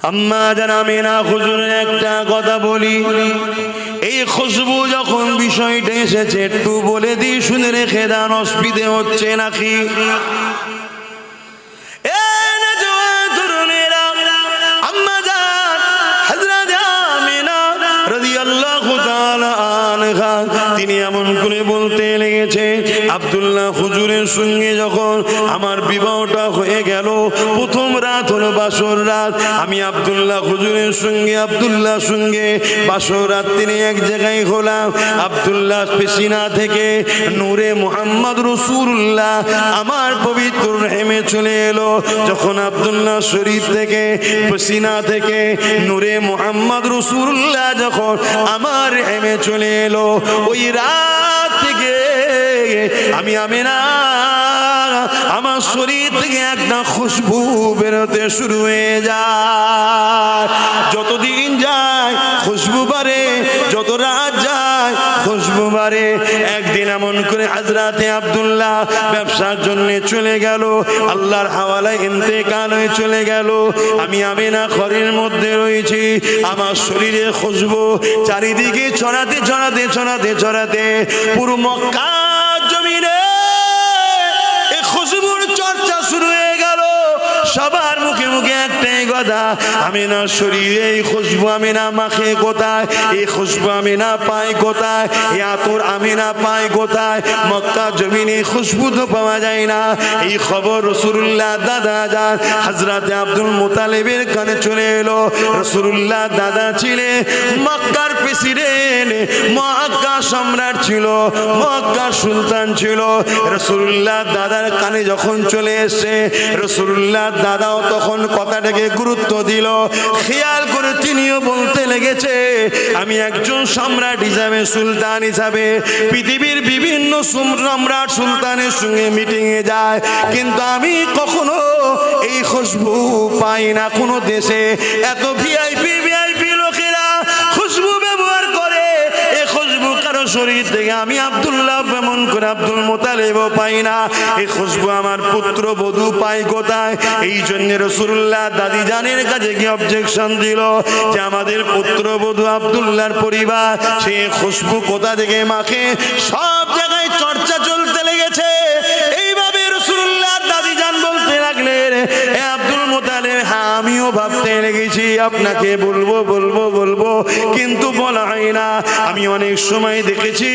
আম্মা জান আমিনা হুজুরের একটা কথা বলি, এই খুশবু যখন বিষয়টা এসেছে একটু বলে দিই, শুনে রেখে দেন, অসুবিধে হচ্ছে নাকি? তিনি এমন করে বলতে লেগেছে, আব্দুল্লাহ হুজুরের সঙ্গে যখন আমার বিবাহটা হয়ে গেল, প্রথম রাত হলো বাসর রাত, আমি আব্দুল্লাহ হুজুরের সঙ্গে বাসর রাত তিনি এক জায়গায় হলাম। আব্দুল্লাহ পেশিনা থেকে নূরে মুহাম্মদ রাসূলুল্লাহ আমার পবিত্র রহিমে চলে এলো। যখন আব্দুল্লাহ শরীর থেকে পেশিনা থেকে নূরে মুহাম্মদ রাসূলুল্লাহ যখন আমার রহিমে চলে এলো, ওই রাত থেকে আমি আমিনা আমার শরীর থেকে একটা খুশবু বেরোতে শুরু হয়ে যায়। যতদিন যায় খুশবু বাড়ে, যত রাত যায় খুশবু বাড়ে। একদিন এমন করে হযরতে আব্দুল্লাহ ব্যবসার জন্য চলে গেল, আল্লাহর হাওয়ালায় ইন্তেকাল হয়ে চলে গেল। আমি আমিনা ঘরের মধ্যে রয়েছি, আমার শরীরে খুশবু চারিদিকে ছড়াতে ছড়াতে ছড়াতে ছড়াতে পুরো মক্কা জমিনে এই খুশবুর চর্চা শুরু হয়ে গেল। সবার মুখে মুখে একটাই কথা, আমিনা শরীরে এই খুশবু আমিনা মাখে কোথায়, এই খুশবু আমিনা পায় কোথায়, এই আতর আমিনা পায় কোথায়? মক্কা জমিনে খুশবু তো পাওয়া যায় না। এই খবর রাসূলুল্লাহ দাদা যান হযরতে আব্দুল মুতালিবের কানে চলে এলো। রাসূলুল্লাহ দাদা ছিলেন মক্কার প্রেসিডেন্ট, মক্কা সম্রাট ছিল, মক্কার সুলতান ছিল। রাসূলুল্লাহ দাদার কানে যখন চলে এসেছে, রাসূলুল্লাহ দাদাও তখন কথাটাকে গুরুত্ব দিল, খেয়াল করে তিনিও বলতে লেগেছে, আমি একজন সম্রাট হিসাবে, সুলতান হিসাবে পৃথিবীর বিভিন্ন সম্রাট সুলতানের সঙ্গে মিটিংয়ে যায়, কিন্তু আমি কখনো এই খুশবু পাই না। কোনো দেশে এত ভিআইপি লোকেরা খুশবু ব্যবহার করে, এই খুশবু কারো শরীর থেকে আমি আব্দুল্লাহ এমন করে আব্দুল মুতালিবও পাই না। এই খুশবু আমার পুত্র বধূ পাই কোথায়? এই জন্য রাসূলুল্লাহ দাদি জানের কাছে কি অবজেকশন দিল যে আমাদের পুত্র বধূ আব্দুল্লাহর পরিবার সেই খুশবু কোথা থেকে মাখে। সব জায়গায় চর্চা চলতে লেগেছে। এইভাবে রাসূলুল্লাহ দাদি জান বলতে লাগলেন, এ আব্দুল মুতালিব, হ্যাঁ আমিও ভাবতে লেগেছি আপনাকে বলবো, কিন্তু বলা হয় না। আমি অনেক সময় দেখেছি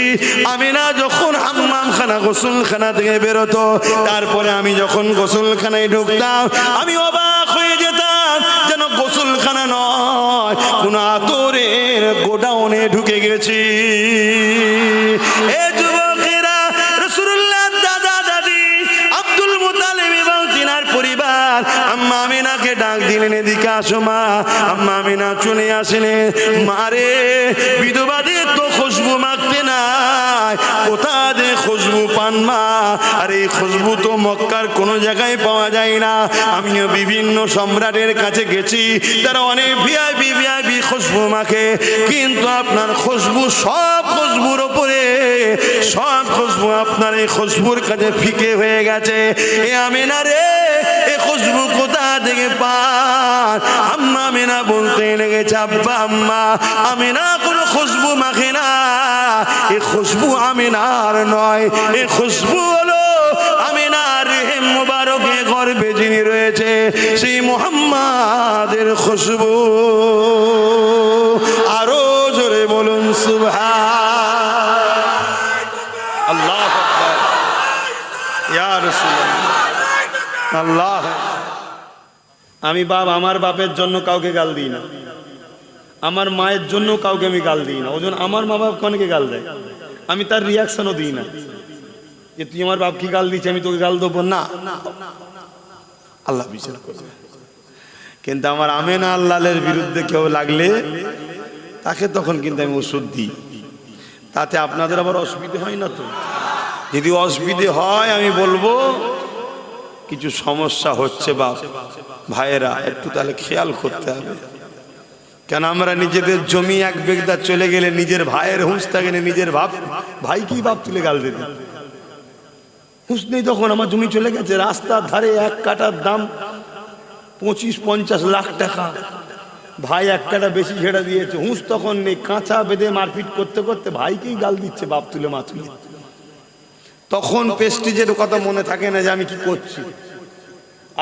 আমিনা যখন হাম্মামখানা গোসলখানা থেকে বেরোতো, তারপরে আমি যখন গোসলখানায় ঢুকতাম আমি অবাক হয়ে যেতাম, যেন গোসলখানা নয় কোন আতরের গোডাউনে ঢুকে গেছি। এ যুবকেরা, রাসূলুল্লাহ দাদা দাদি আব্দুল মুতালিব এবং তিনার পরিবার আম্মা আমিনাকে ডাক দিলেন, এদিকে আসো মা। আম্মা আমিনা চলে আসলেন। মারে, বিধবাদের তো খুশবু মাখতে নাই, কোথা দিয়ে খুশবু পান মা? আর এই খুশবু তো মক্কার কোনো জায়গায় পাওয়া যায় না। আমিও বিভিন্ন সম্রাটের কাছে গেছি, তারা অনেক ভিআইপি খুশবু মাখে, কিন্তু আপনার খুশবু সব খুশবুর ওপরে, সব খুশবু আপনার এই খুশবুর কাছে ফিকে হয়ে গেছে। এ আমিনা রে, এই খুশবু কোথা থেকে পান? আম্মা আমিনা বলতে লেগেছে, আব্বা আম্মা, আমিনা কোনো খুশবু মাখে না। এই খুশবু আমিনার নয়, এই খুশবু হলো আমিনার রেহেম মুবারকে গর্ভে যিনি রয়েছে সেই মুহাম্মাদের খুশবু। আরো জোরে বলুন সুবহান আল্লাহু আকবার, ইয়া রাসূলুল্লাহ আল্লাহ। আমি আমার বাপের জন্য কাউকে গাল দিই না, আমার মায়ের জন্য কাউকে আমি গাল দিই না। ওজন আমার মা বাপ অনেকে গাল দেয়, আমি তার রিয়াকশনও দিই না যে তুই আমার বাপকে গাল দিচ্ছি আমি তোকে গাল দেবো না, আল্লাহ বিচার করবে। কিন্তু আমার আমেনা আল্লাহের বিরুদ্ধে কেউ লাগলে তাকে তখন কিন্তু আমি ওষুধ দিই, তাতে আপনাদের আবার অসুবিধে হয় না তো? যদি অসুবিধে হয় আমি বলবো কিছু সমস্যা হচ্ছে বাপ ভাইয়েরা, একটু তাহলে খেয়াল করতে হবে। কেন আমরা নিজেদের জমি এক বেগদা চলে গেলে নিজের ভাইয়ের হুঁশ থাকে না, নিজের ভাই কি বাপ তুলে গাল দেবে, হুঁশ নেই তখন। আমার জমি চলে গেছে, রাস্তার ধারে এক কাঠার দাম 25-50 লাখ টাকা, ভাই একটা বেশি ঝেড়ে দিয়েছে, হুঁশ তখন নেই, কাঁচা বেঁধে মারপিট করতে করতে ভাইকেই গাল দিচ্ছে, বাপ তুলে মা তুলে। তখন প্রেস্টিজের কথা মনে থাকে না যে আমি কি করছি।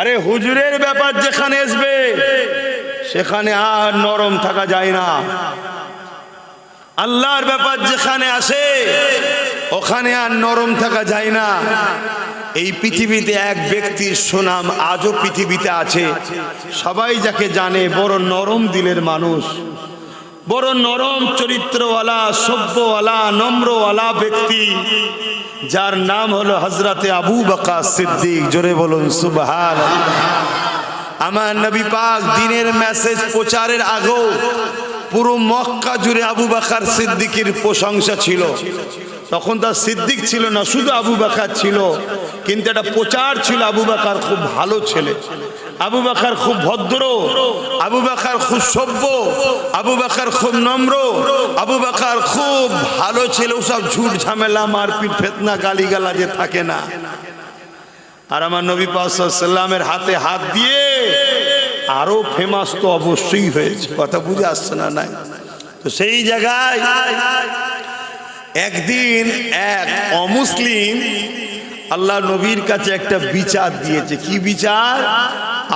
আরে হুজুরের ব্যাপার যেখানে আসবে সেখানে আর নরম থাকা যায় না। আল্লাহর ব্যাপার যেখানে আসে ওখানে আর নরম থাকা যায় না। এই পৃথিবীতে এক ব্যক্তির সুনাম আজও পৃথিবীতে আছে, সবাই যাকে জানে, বড় নরম দিলের মানুষ, বড় নরম চরিত্রওয়ালা, সভ্যওয়ালা, নম্রওয়ালা ব্যক্তি, যার নাম হলো হযরতে আবু বকর সিদ্দিক। জোরে বলুন সুবহানাল্লাহ। আমার নবী পাক দিনের মেসেজ প্রচারের আগেও পুরো মক্কা জুড়ে আবু বকর সিদ্দিকের প্রশংসা ছিল। তখন তার সিদ্দিক ছিল না, শুধু আবু বকর ছিল, কিন্তু এটা প্রচার ছিল আবু বকর খুব ভালো ছেলে, আবু বকর খুব ভদ্র, আবু বকর খুব সভ্য, আবু বকর খুব নম্র, আবু বকর খুব ভালো ছেলে, সব ঝুট ঝামেলা মারপিট ফিতনা গালিগালাজে থাকে না। আর আমার নবী পাক সাল্লাল্লাহু আলাইহি ওয়াসাল্লামের হাতে হাত দিয়ে আরো ফেমাস তো অবশ্যই হয়েছে। কথা বুঝে আসছে না? নাই তো সেই জায়গায় একদিন এক অমুসলিম আল্লাহ নবীর কাছে একটা বিচার দিয়েছে। কি বিচার?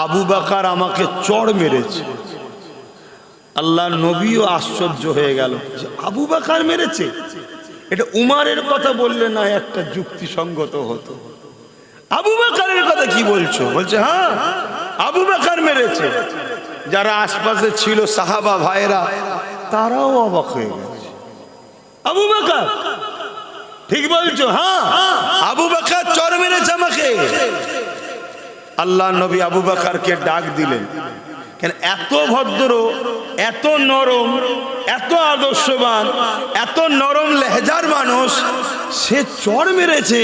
আবু বকর আমাকে চড় মেরেছে। আল্লাহ নবীও আশ্চর্য হয়ে গেল যে আবু বকর মেরেছে। এটা উমারের কথা বললে না একটা যুক্তিসঙ্গত হতো। আবু বকরের কথা কি বলছো? বলছে হ্যাঁ আবু বকর মেরেছে। যারা আশপাশে ছিল সাহাবা ভাইরা তারাও অবাক হয়ে গেছে। আবু বকর ঠিক বলছো? হ্যাঁ আবু বকর চড় মেরেছে আমাকে। আল্লাহ নবী আবু বকরকে ডাক দিলেন। কেন? এত ভদ্র, এত নরম, এত আদর্শবান, এত নরম লেহজার মানুষ, সে চড় মেরেছে,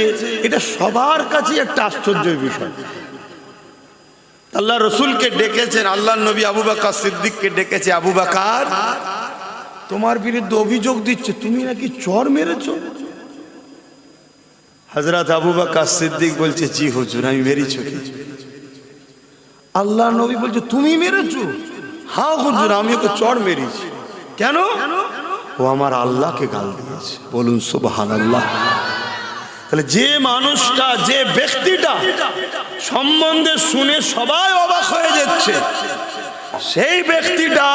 এটা সবার কাছে একটা আশ্চর্যের বিষয়। আল্লাহ রসুলকে ডেকেছেন, আল্লাহ নবী আবু বকর সিদ্দিককে ডেকেছে। আবু বকর তোমার বিরুদ্ধে অভিযোগ দিচ্ছে তুমি নাকি চড় মেরেছো। হযরত আবু বকর সিদ্দিক বলছে জি হুজুর আমি মেরেছি। আল্লাহ নবী বলছে তুমি মেরেছো? হ্যাঁ হুজুর আমি ওকে চড় মেরেছি। কেন? ও আমার আল্লাহকে গাল দিয়েছে। বলুন সুবহানাল্লাহ। তাহলে যে মানুষটা, যে ব্যক্তিটা সম্বন্ধে শুনে সবাই অবাক হয়ে যাচ্ছে, সেই ব্যক্তিটা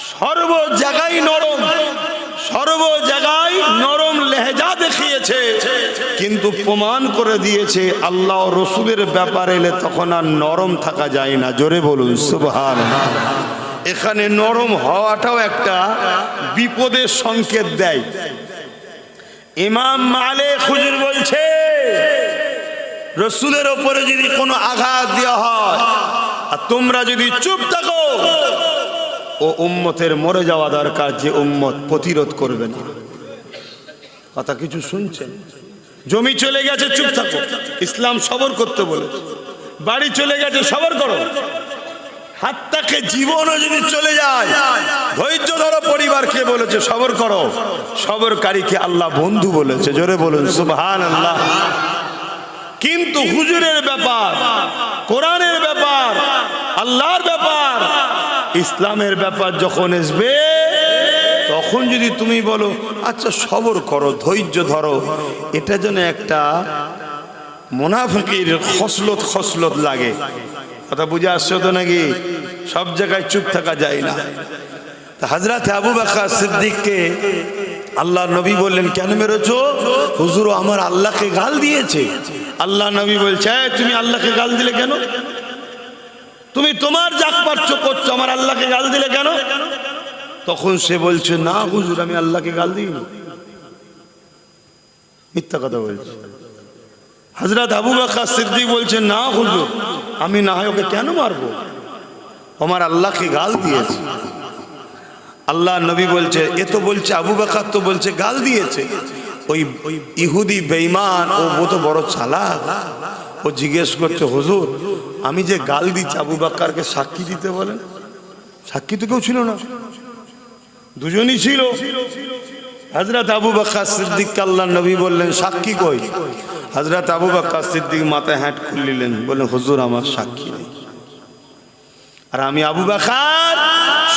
সর্ব জায়গায় নরম, সর্ব জায়গায় নরম লেহজা দেখিয়েছে, কিন্তু প্রমাণ করে দিয়েছে আল্লাহ রসুলের ব্যাপারে এলে তখন আর নরম থাকা যায় না। জোরে বলুন সুবহানাল্লাহ। এখানে নরম হওয়াটাও একটা বিপদের সংকেত দেয়। ইমাম মালিক হুজুর বলছে রসুলের ওপরে যদি কোনো আঘাত দেওয়া হয় আর তোমরা যদি চুপ থাকো, ও উম্মতের মরে যাওয়া দরকার, যে উম্মত প্রতিরোধ করবে না। কথা কিছু শুনছেন? জমি চলে গেছে চুপ থাকো, ইসলাম সবর করতে বলেছে। বাড়ি চলে গেছে সবর করো। হাত থেকে জীবনও যদি চলে যায় ধৈর্য ধরো। পরিবারকে বলেছে সবর করো। সবরকারীকে আল্লাহ বন্ধু বলেছে। জোরে বলুন সুবহানাল্লাহ। কিন্তু হুজুরের ব্যাপার, কোরআনের ব্যাপার, আল্লাহর ব্যাপার, ইসলামের ব্যাপার যখন আসবে তখন যদি তুমি বলো আচ্ছা সবর করো, ধৈর্য ধরো, এটা যেন একটা মুনাফিকের খসলত লাগে। কথা বুঝে আসছো তো নাকি? সব জায়গায় চুপ থাকা যায় না। হযরত আবু বকর সিদ্দিককে আল্লাহ নবী বললেন কেন মেরেছো? হুজুর আমার আল্লাহকে গাল দিয়েছে। আল্লাহ নবী বলছে তুমি আল্লাহকে গাল দিলে কেন? তুমি তোমার যাক পারছো করছো, আমার আল্লাহকে গাল দিলে কেন? তখন সে বলছে না হুজুর আমি আল্লাহকে গাল দিইনি, মিথ্যা কথা বলছে। হযরত আবু বকর সিদ্দিক বলছে না হুজুর আমি না হয় ওকে কেন মারবো, আমার আল্লাহকে গাল দিয়েছে। আল্লাহ নবী বলছে এ তো বলছে আবু বকর তো বলছে গাল দিয়েছে। ওই ইহুদি বেঈমান ও তো বড় চালাক, ও জিজ্ঞেস করছে হুজুর আমি যে গাল দিচ্ছি আবু বকরকে সাক্ষী দিতে বলেন। সাক্ষী তো কেউ ছিল না, দুজনই ছিল। হযরত আবু বকর সিদ্দিক আল্লাহ নবী বললেন সাক্ষী কই? হযরত আবু বকর সিদ্দিক মাথায় হাত খুললেন, বললেন হুজুর আমার সাক্ষী নেই। আর আমি আবু বকর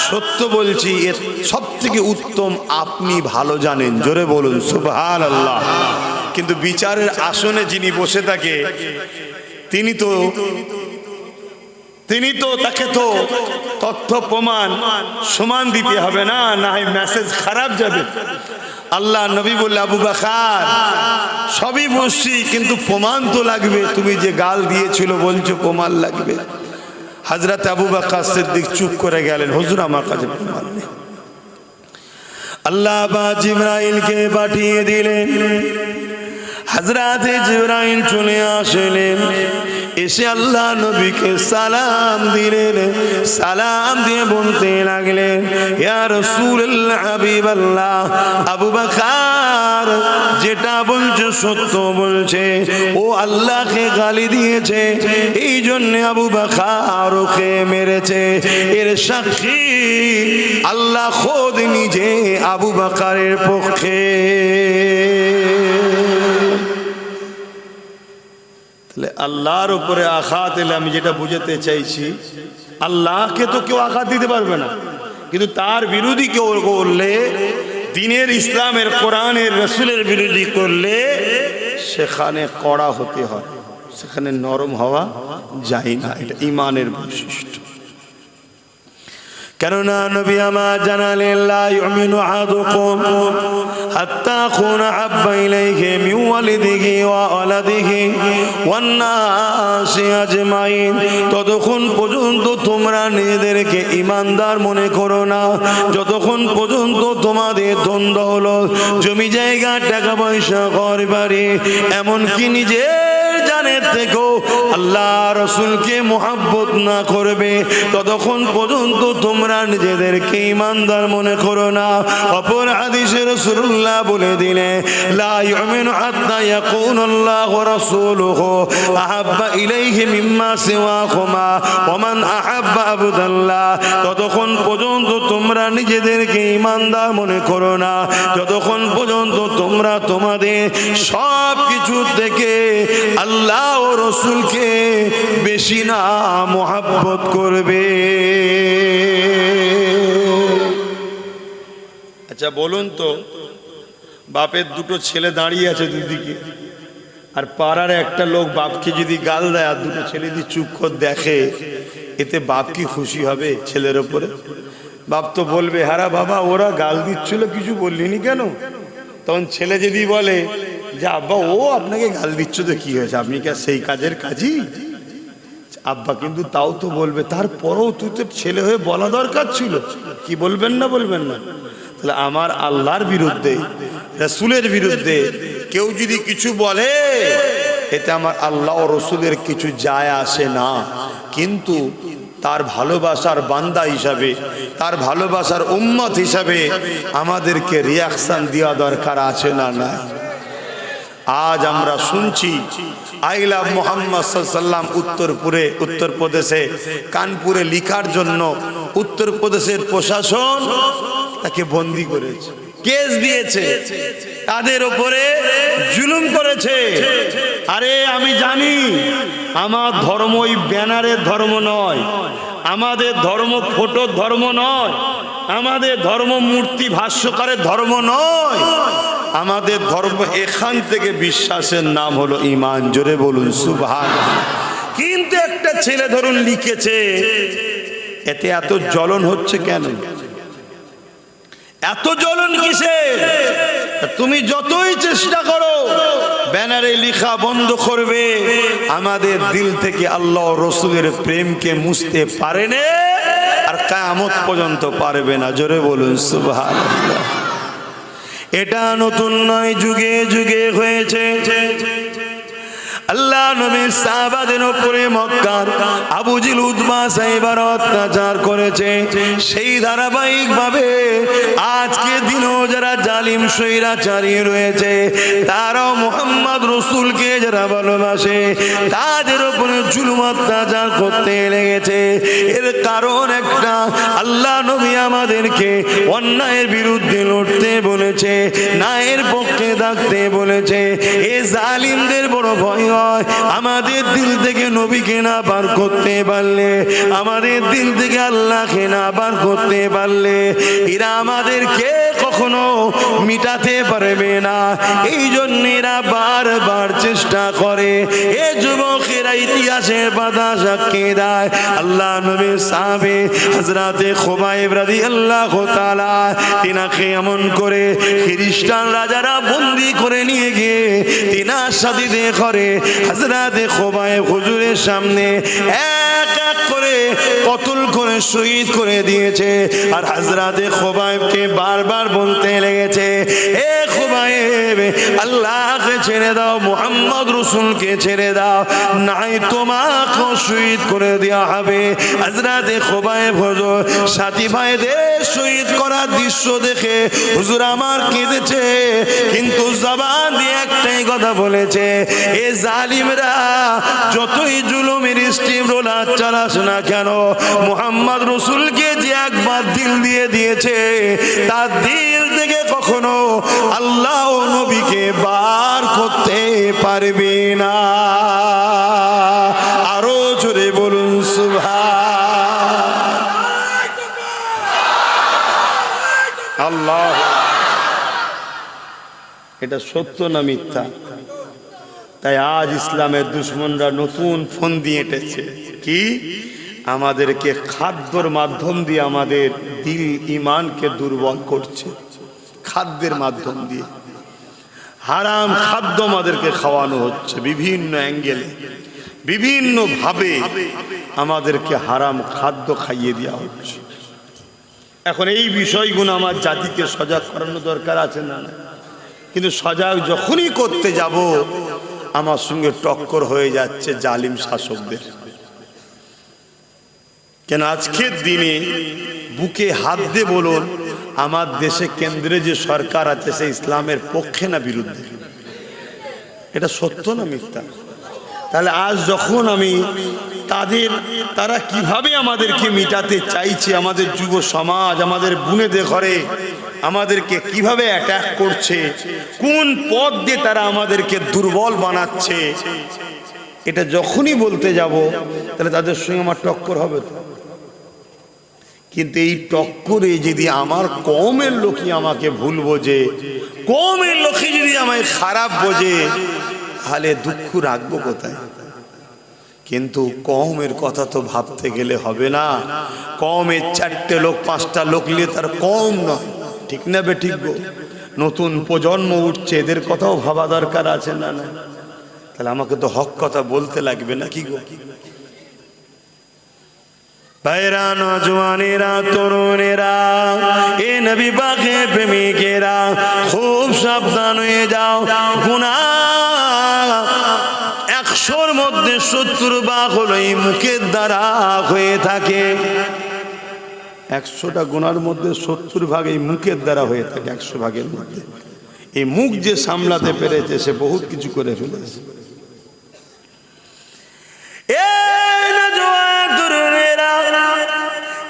সত্য বলছি, এর সব থেকে উত্তম আপনি ভালো জানেন, জোরে বলুন সুবহানাল্লাহ। কিন্তু বিচারের আসনে যিনি বসে থাকে তিনি তো তাকে তো তথ্য প্রমাণ সমান দিতে হবে না, না হয় মেসেজ খারাপ যাবে। আল্লাহ নবী বললে আবু বকর সবই বসছি কিন্তু প্রমাণ তো লাগবে, তুমি যে গাল দিয়েছিল বলছো প্রমাণ লাগবে। হযরত আবু বকর সিদ্দিক চুপ করে গেলেন, হুজুর আমার কাছে প্রমাণ নেই। আল্লাহ পাক জিবরাইলকে পাঠিয়ে দিলেন। হযরত জিবরাইল চলে আসলেন, এসে আল্লাহ নবীকে সালাম দিলেন। সালাম দিয়ে বলতে লাগলেন, ইয়া রাসূলুল্লাহ হাবিবাল্লাহ, আবু বকর যেটা বলছে সত্য বলছে, ও আল্লাহকে গালি দিয়েছে, এই জন্য আবু বকর ওকে মেরেছে। এর সাক্ষী আল্লাহ খোদ নিজে আবু বকরের পক্ষে। আল্লাহর উপরে আঘাত এলে আমি যেটা বুঝাতে চাইছি, আল্লাহকে তো কেউ আঘাত দিতে পারবে না, কিন্তু তার বিরোধী কেউ করলে, দ্বীনের ইসলামের কোরআনের রাসূলের বিরোধী করলে সেখানে কড়া হতে হয়, সেখানে নরম হওয়া যায় না। এটা ঈমানের বৈশিষ্ট্য। কেননা নবী আমার জানালেন, লা ইউমিনু আহাদুকুম হাত্তা আকুনা আহাব্বা ইলাইহি মিন ওয়ালিদিহি ওয়া ওয়ালাদিহি ওয়ান নাসি আজমাইন। ততক্ষণ পর্যন্ত তোমরা নিজেদেরকে ঈমানদার মনে করো না, যতক্ষণ পর্যন্ত তোমাদের দ্বন্দ্ব হলো জমি জায়গা, টাকা পয়সা, ঘর বাড়ি, এমনকি নিজের জানের থেকেও আল্লাহ রাসূলকে মুহাব্বত না করবে, ততক্ষণ পর্যন্ত তোমরা নিজেদেরকে ঈমানদার মনে করো না। অপর হাদিসে রাসূলুল্লাহ বলে দিলেন, লা ইউমিনু হাত্তা ইয়াকুনাল্লাহু ওয়া রাসূলুহু আহাব্বা ইলাইহি মিম্মা সিওয়াহুমা ওয়া মান আহাব্বা আবদাল্লাহ। ততক্ষণ পর্যন্ত তোমরা নিজেদেরকে ঈমানদার মনে করো না, যতক্ষণ পর্যন্ত তোমরা তোমাদের সব কিছু থেকে আল্লাহ ও রাসূলকে বেশি না মুহাব্বত করবে। আচ্ছা বলুন তো, বাপের দুটো ছেলে দাঁড়িয়ে আছে দুদিকে, আর পাড়ার একটা লোক বাপকে যদি গাল দেয় আর দুটো ছেলে যদি চুপ করে দেখে, এতে বাপ কি খুশি হবে ছেলের ওপরে? বাপ তো বলবে, হারা বাবা ওরা গাল দিচ্ছিল কিছু বললিনি কেন? তখন ছেলে যদি বলে যে আব্বা ও আপনাকে গাল দিচ্ছ তো কি হয়েছে, আপনি কি সেই কাজের কাজই? আব্বা কিন্তু তাও তো বলবে, তারপরেও তুই তো ছেলে হয়ে বলা দরকার ছিল, কি বলবেন না বলবেন না? তাহলে আমার আল্লাহর বিরুদ্ধে, রাসূলের বিরুদ্ধে কেউ যদি কিছু বলে, এতে আমার আল্লাহ ও রাসূলের কিছু যায় আসে না, কিন্তু তার ভালোবাসার বান্দা হিসাবে, তার ভালোবাসার উম্মত হিসাবে আমাদেরকে রিয়াকশন দেওয়া দরকার আছে না? না। আজ আমরা শুনছি আই লাভ মোহাম্মদ সাল্লাল্লাহু উত্তরপ্রদেশে কানপুরে লিখার জন্য উত্তরপ্রদেশের প্রশাসন তাকে বন্দী করেছে, কেস দিয়েছে, তাদের উপরে জুলুম করেছে। আরে আমি জানি আমার ধর্ম ওই ব্যানারের ধর্ম নয়, আমাদের ধর্ম ফটোর ধর্ম নয়, আমাদের ধর্ম মূর্তি ভাষ্যকারের ধর্ম নয়, আমাদের ধর্ম এখান থেকে বিশ্বাসের নাম হলো ঈমান। জোরে বলুন সুবহানাল্লাহ। কিন্তু একটা ছেলে ধরুন লিখেছে, এতে এত জ্বলন হচ্ছে কেন? এত জ্বলন কিসে? তুমি যতই চেষ্টা করো ব্যানারে লেখা বন্ধ করবে, আমাদের দিল থেকে আল্লাহ রাসূলের প্রেমকে মুছতে পারে না, আর কিয়ামত পর্যন্ত পারবে না। জোরে বলুন সুবহানাল্লাহ। এটা নতুন নয়, যুগে যুগে হয়েছে। আল্লাহ নবীর সাহাবাদের উপরে মক্কার আবু জিল উতবা সাহেবার অত্যাচার করেছে, সেই ধারাবাহিক ভাবে আজকে দিনও যারা জালিম স্বৈরাচারী রয়েছে তারাও মুহাম্মদ রসুলকে যারা ভালোবাসে তাদের উপরে জুলুম অত্যাচার করতে লেগেছে। এর কারণ একটা, আল্লাহ নবী আমাদেরকে অন্যায়ের বিরুদ্ধে লড়তে বলেছে, ন্যায়ের পক্ষে থাকতে বলেছে। এই জালিমদের বড় ভয় হয়, আমাদের দিল থেকে নবীকে না বার করতে পারলে, আমাদের দিল থেকে আল্লাহকে না বার করতে পারলে এরা আমাদেরকে কখনো মিটাতে পারবে না। এই জন্য এরা বারবার চেষ্টা করে। এ যুবকেরা ইতিহাসের পাতা সাক্ষী দেয়, আল্লাহ নবীর সাহাবী হযরতে খুবাইব রাদিয়াল্লাহু তাআলা তিনাকে এমন করে খ্রিস্টান রাজারা বন্দী করে নিয়ে গিয়ে তিনার সাথীদের করে হযরতে খুবাইব হুজুরের সামনে এক এক করে কতল করে শহীদ করে দিয়েছে। আর হযরতে খুবাইবকে বারবার বলতে লেগেছে, এ খুবাইব, আল্লাহকে ছেড়ে দাও, মুহাম্মদ রাসূলকে ছেড়ে দাও, নাই তোমাকে শহীদ করে দেওয়া হবে। হযরতে খুবাইব হুজুর সাথী ভাইদের শহীদ করার দৃশ্য দেখে হুজুর আমার কেঁদেছে, কিন্তু জবান দিয়ে একটাই কথা বলেছে, এ জালিমরা যতই জুলুমের স্টিম রোলার চালাস না কেন, মুহাম্মদ রাসূলকে যে একবার দিল দিয়ে দিয়েছে তার দিল থেকে কখনো আল্লাহ ও নবীকে বার করতে পারবে না। আরো জোরে বলুন সুবহান আল্লাহ। এটা সত্য না মিথ্যা? তাই আজ ইসলামের দুশমনরা নতুন ফোন দিয়ে এঁটেছে কি, আমাদেরকে খাদ্যর মাধ্যম দিয়ে আমাদের দিল ইমানকে দুর্বল করছে। খাদ্যের মাধ্যম দিয়ে হারাম খাদ্য আমাদেরকে খাওয়ানো হচ্ছে, বিভিন্ন অ্যাঙ্গেলে বিভিন্ন ভাবে আমাদেরকে হারাম খাদ্য খাইয়ে দেওয়া হচ্ছে। এখন এই বিষয়গুলো আমার জাতিকে সজাগ করানো দরকার আছে না? কিন্তু সজাগ যখনই করতে যাব আমার সঙ্গে টক্কর হয়ে যাচ্ছে জালিম শাসকদের। কেন আজকের দিনে বুকে হাত দিয়ে বলুন, আমার দেশে কেন্দ্রে যে সরকার আছে সে ইসলামের পক্ষে না বিরুদ্ধে? এটা সত্য না মিথ্যা? তাহলে আজ যখন আমি তারা কিভাবে আমাদেরকে মিটাতে চাইছে, আমাদের যুব সমাজ, আমাদের বুনেদের ঘরে আমাদেরকে কিভাবে অ্যাটাক করছে, কোন পথ দিয়ে তারা আমাদেরকে দুর্বল বানাচ্ছে, এটা যখনই বলতে যাব তাহলে তাদের সঙ্গে আমার টক্কর হবে তো। কিন্তু এই টক্করে যদি আমার কওমের লোকই আমাকে ভুল বোঝে, কওমের লোকই যদি আমায় খারাপ বোঝে, তাহলে দুঃখ রাখবো কোথায়? কিন্তু কওমের কথা তো ভাবতে গেলে হবে না। কওমের 4টে লোক 5টা লোক নিয়ে তার কওম নয়, ঠিক না বে ঠিক গো? নতুন প্রজন্ম উঠছে, এদের কথাও ভাবা দরকার আছে না? না তাহলে আমাকে তো হক কথা বলতে লাগবে না কি গো? ভাইরা, নওজওয়ানেরা, তরুণেরা, এ নবী পাকের প্রেমিকেরা, খুব সাবধান হয়ে যাও। গুনাহ 100-র মধ্যে 70 ভাগ হলো এই মুখের দ্বারা হয়ে থাকে। 100টা গুনার মধ্যে 70 ভাগ এই মুখের দ্বারা হয়ে থাকে। 100 ভাগের মধ্যে এই মুখ যে সামলাতে পেরেছে সে বহুত কিছু করে ফেলেছে।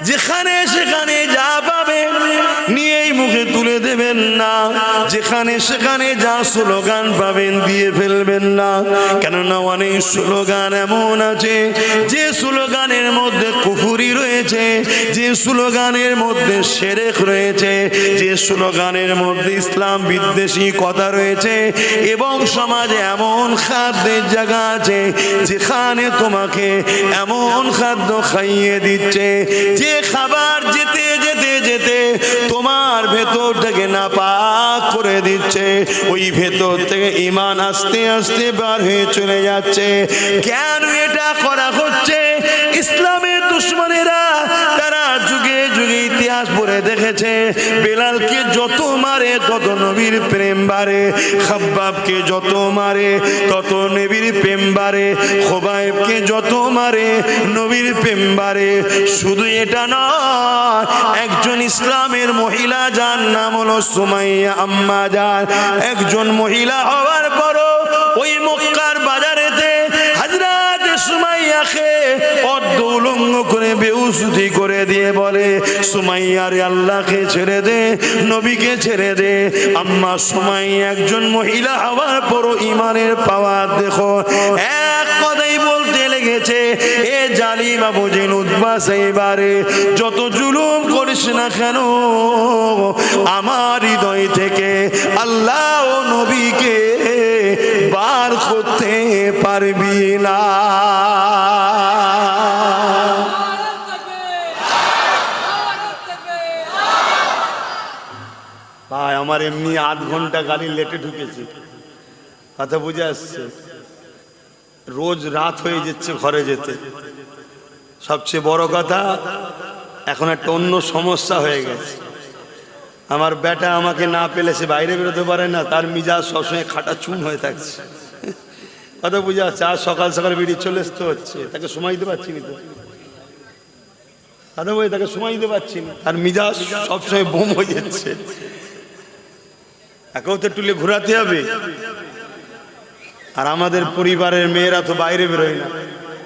যেখানে সেখানে যা পাবে নিয়েই মুখে তুলে দেবেন না, যেখানে সেখানে যা স্লোগান পাবেন দিয়ে ফেলবেন না। কেননা অনেক স্লোগান এমন আছে যে স্লোগানের মধ্যে কুফরি রয়েছে, যে স্লোগানের মধ্যে শিরক রয়েছে, যে স্লোগানের মধ্যে ইসলাম বিদ্বেষী কথা রয়েছে। এবং সমাজে এমন খাদ্যের জায়গা আছে যেখানে তোমাকে এমন খাদ্য খাইয়ে দিচ্ছে যে খাবার যেতে যেতে যেতে তোমার ভেতরটাকে নাপাক করে দিচ্ছে, ওই ভেতর থেকে ঈমান আস্তে আস্তে বার হয়ে চলে যাচ্ছে। কেন এটা করা হচ্ছে? ইসলামের দুশমনেরা তারা যুগে যুগে ইতিহাস পড়ে দেখেছে বেলালকে যত মারে তত নবীর প্রেম বাড়ে, খাব্বাবকে যত মারে তত নবীর প্রেম বাড়ে, খোবাইবকে যত মারে নবীর প্রেম বাড়ে। শুধু এটা নয়, একজন ইসলামের মহিলা যার নাম হলো সুমাইয়া আম্মা জান, একজন মহিলা হওয়ার পরও ওই মক্কার বাজারেতে হযরত সুমাইয়াকে অর্ধ উলঙ্গ করে বেউসুতি করে দিয়ে বলে, সুমাইয়া রে আল্লাহকে ছেড়ে দে, নবীকে ছেড়ে দে। আম্মা সুমাইয়া একজন মহিলা হওয়ার পরও ইমানের পাওয়ার দেখো, এক কথাই বলতে লেগেছে, এ জালিম আবু জেহেল উতবা সাইবারে যত জুলুম করিস না কেন, আমার হৃদয় থেকে আল্লাহ ও নবীকে বার করতে পারবি না। ভাই আমার এমনি আধ ঘন্টা গাড়ি লেটে ঢুকেছে, কথা বুঝে আসছে, রোজ রাত হয়ে যাচ্ছে ঘরে যেতে। সবচেয়ে বড় কথা, এখন একটা অন্য সমস্যা হয়ে গেছে। আমার বেটা আমাকে না পেলে সে বাইরে বেরোতে পারে না, তার মিজাজ সবসময় খাটা চুন হয়ে থাকছে, কথা বুঝে আসছে। আর সকাল সকাল বেরিয়ে চলে আসতে হচ্ছে, তাকে সময় দিতে পারছি না, তো কথা বলে তাকে সময় দিতে পারছি না, তার মিজাজ সবসময় বোম হয়ে যাচ্ছে। একেও তো টুলে ঘোরাতে হবে। আর আমাদের পরিবারের মেয়েরা তো বাইরে বেরোয় না,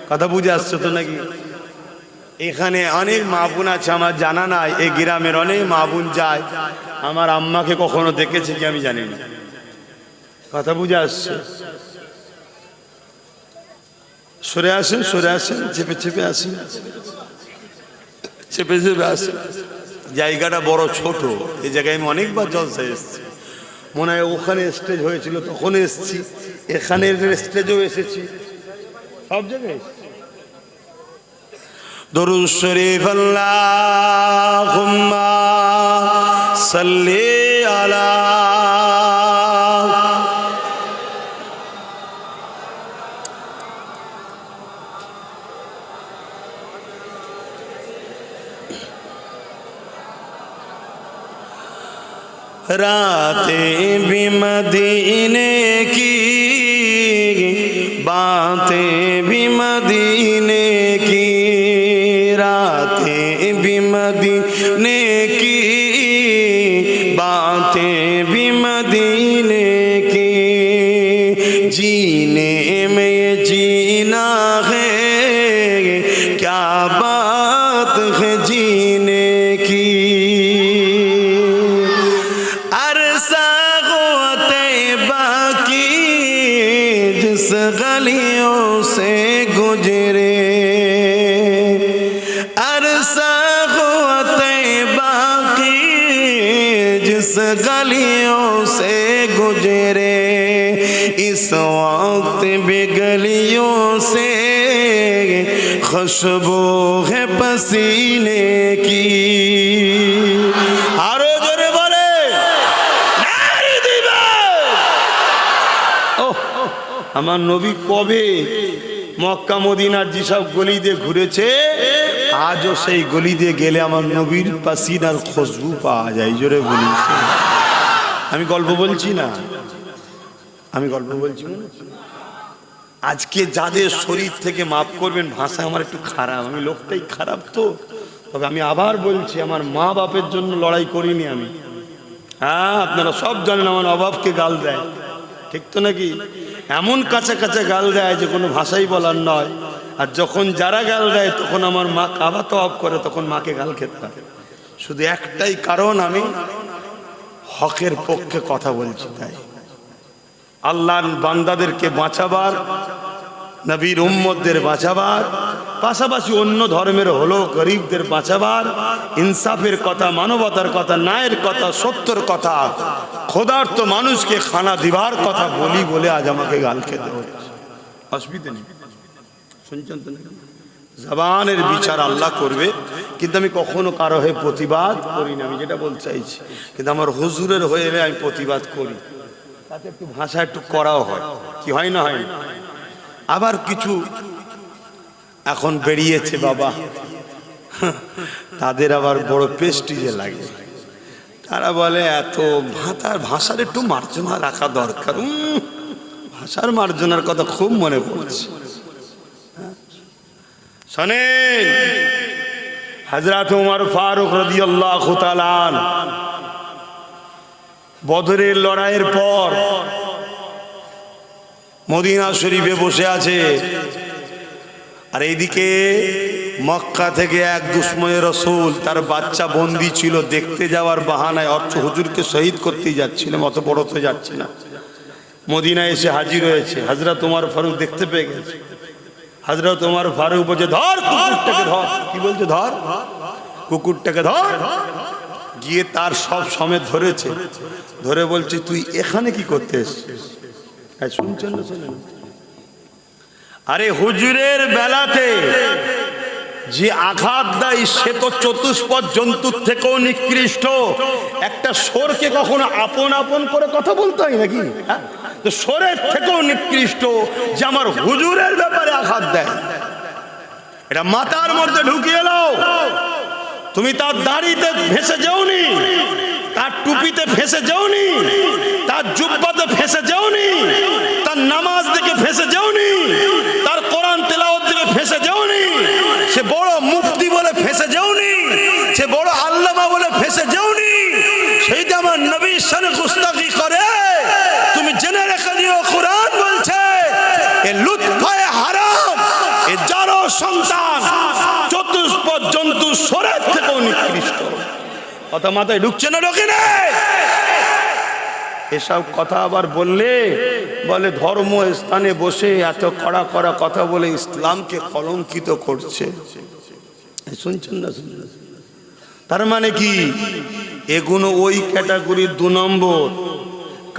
কথা বুঝে আসছে তো নাকি? এখানে অনেক মা বোন আছে আমার জানা নাই, এই গ্রামের অনেক মা বোন যায়, আমার আম্মাকে কখনো দেখেছে কি আমি জানি না, কথা বুঝে আসছে। সরে আসেন, সরে আসেন, চেপে চেপে আসেন, চেপে চেপে আসেন। জায়গাটা বড় ছোট, এই জায়গায় আমি অনেকবার জলসায় এসেছি, মনে হয় ওখানে স্টেজ হয়েছিল তখন এসেছি, এখানে স্টেজও এসেছি, সব জায়গায়। দরুদ শরীফ আল্লাহুম্মা সাল্লি আলা रातें भी मदीने की, बातें भी मदीने की, रातें भी मदीने की, बातें भी मदीने की, जीने में ये जीना है, क्या बात है जीने की। गलियों से गुजरे अरसा हुआ तैबा की, जिस गलियों से गुजरे, इस वक्त भी गलियों से खुशबू है पसीने की। আমার নবী কবে মক্কা মদিনার যেসব গলি দিয়ে ঘুরেছে, আজও সেই গলি দিয়ে গেলে আমার নবীর পাসিনার খুশবু পাওয়া যায়। জোরে বলি, আমি গল্প বলছি না, আমি গল্প বলছি না। আজকে যাদের শরীর থেকে মাফ করবেন, ভাষা আমার একটু খারাপ, আমি লোকটাই খারাপ তো, তবে আমি আবার বলছি, আমার মা বাপের জন্য লড়াই করিনি আমি। হ্যাঁ, আপনারা সব জানেন আমার অভাবকে গাল দেয়, ঠিক তো নাকি? এমন কাছে কাছে গাল দেয় যে কোনো ভাষাই বলার নয়। আর যখন যারা গাল দেয় তখন আমার মা কাবা তওয়াব করে, তখন মাকে গাল খেতে হয়। শুধু একটাই কারণ, আমি হকের পক্ষে কথা বলছি। তাই আল্লাহর বান্দাদেরকে বাঁচাবার, নবীর উম্মতদের বাঁচাবার, পাশাপাশি অন্য ধর্মের হলো গরিবদের বাঁচাবার, ইনসাফের কথা, মানবতার কথা, ন্যায়ের কথা, সত্যের কথা, ক্ষুধার্ত মানুষকে খানা দিবার কথা বলি বলে আজ আমাকে গাল খেতে হচ্ছে। অসুবিধা নেই, শুনছেন তো? জবানের বিচার আল্লাহ করবে, কিন্তু আমি কখনো কারো হয়ে প্রতিবাদ করি না, আমি যেটা বলতে চাইছি। কিন্তু আমার হুজুরের হয়ে আমি প্রতিবাদ করি, তাতে একটু ভাষা একটু করাও হয়, কি হয় না? হয়। আবার কিছু এখন বেরিয়েছে বাবা, তাদের আবার বড় প্রেস্টিজে লাগে। তারা বলে এত তার ভাষার একটু মার্জনা রাখা দরকার। ভাষার মার্জনার কথা খুব মনে পড়ছে। শোনেন, হযরত ওমর ফারুক রাদিয়াল্লাহু তাআলা বদরের লড়াইয়ের পর মদিনা শরীফে বসে আছে, আর এইদিকে মক্কা থেকে এক দুশমনে রাসূল, তার বাচ্চা বন্দী ছিল, দেখতে যাওয়ার বাহানায় অর্থ হুজুরকে শহীদ করতেই যাচ্ছিলাম, অত বড় তো যাচ্ছে না। মদিনায় এসে হাজির হয়েছে, হযরত ওমর ফারুক দেখতে পেয়ে গেছে। হযরত ওমর ফারুক বলছে, ধর কুকুরটাকে ধর। কি বলছে? ধর কুকুরটাকে ধর। গিয়ে তার সব সমেত ধরেছে, ধরে বলছে, তুই এখানে কি করতে এসেছিস? শুনছেন না? শোনেন, আরে হুজুরের বেলাতে যে আঘাত দেয় সে তো চতুষ্পদ জন্তুর থেকেও নিকৃষ্ট। একটা সোরকে কখনো আপন আপন করে কথা বলতে হয় নাকি? তো সোরের থেকেও নিকৃষ্ট যে আমার হুজুরের ব্যাপারে আঘাত দেয়। এটা মাথার মধ্যে ঢুকিয়ে নাও। তুমি তার দাড়িতে ফেসে যাওনি, তার টুপিতে ফেসে যাওনি, তার জুব্বাতে ফেসে যাওনি, তার নামাজ দেখে ফেসে যাওনি, তার কোরআন তেলাওয়াত দেখে ফেসে যাওনি, সে বড় মুফতি বলে ফেসে যাওনি, সে বড় আল্লামা বলে ফেসে যাওনি। সেইটা আমার নবীর শানে গুস্তাখি করে। তুমি জেনে রেখে দিও, কোরআন বলছে এ লুৎফায়ে হারাম, এ যারো সন্তান চতুষ্পদ জন্তু সোরের থেকেও নিকৃষ্ট। কথা মাথায় ঢুকছে না? ঢোকে না? এসব কথা আবার বললে বলে ধর্ম স্থানে বসে এত কড়া কড়া কথা বলে ইসলামকে কলঙ্কিত করছে। শুনছেন না? তার মানে কি? এগুলো ওই ক্যাটাগরির 2 নম্বর।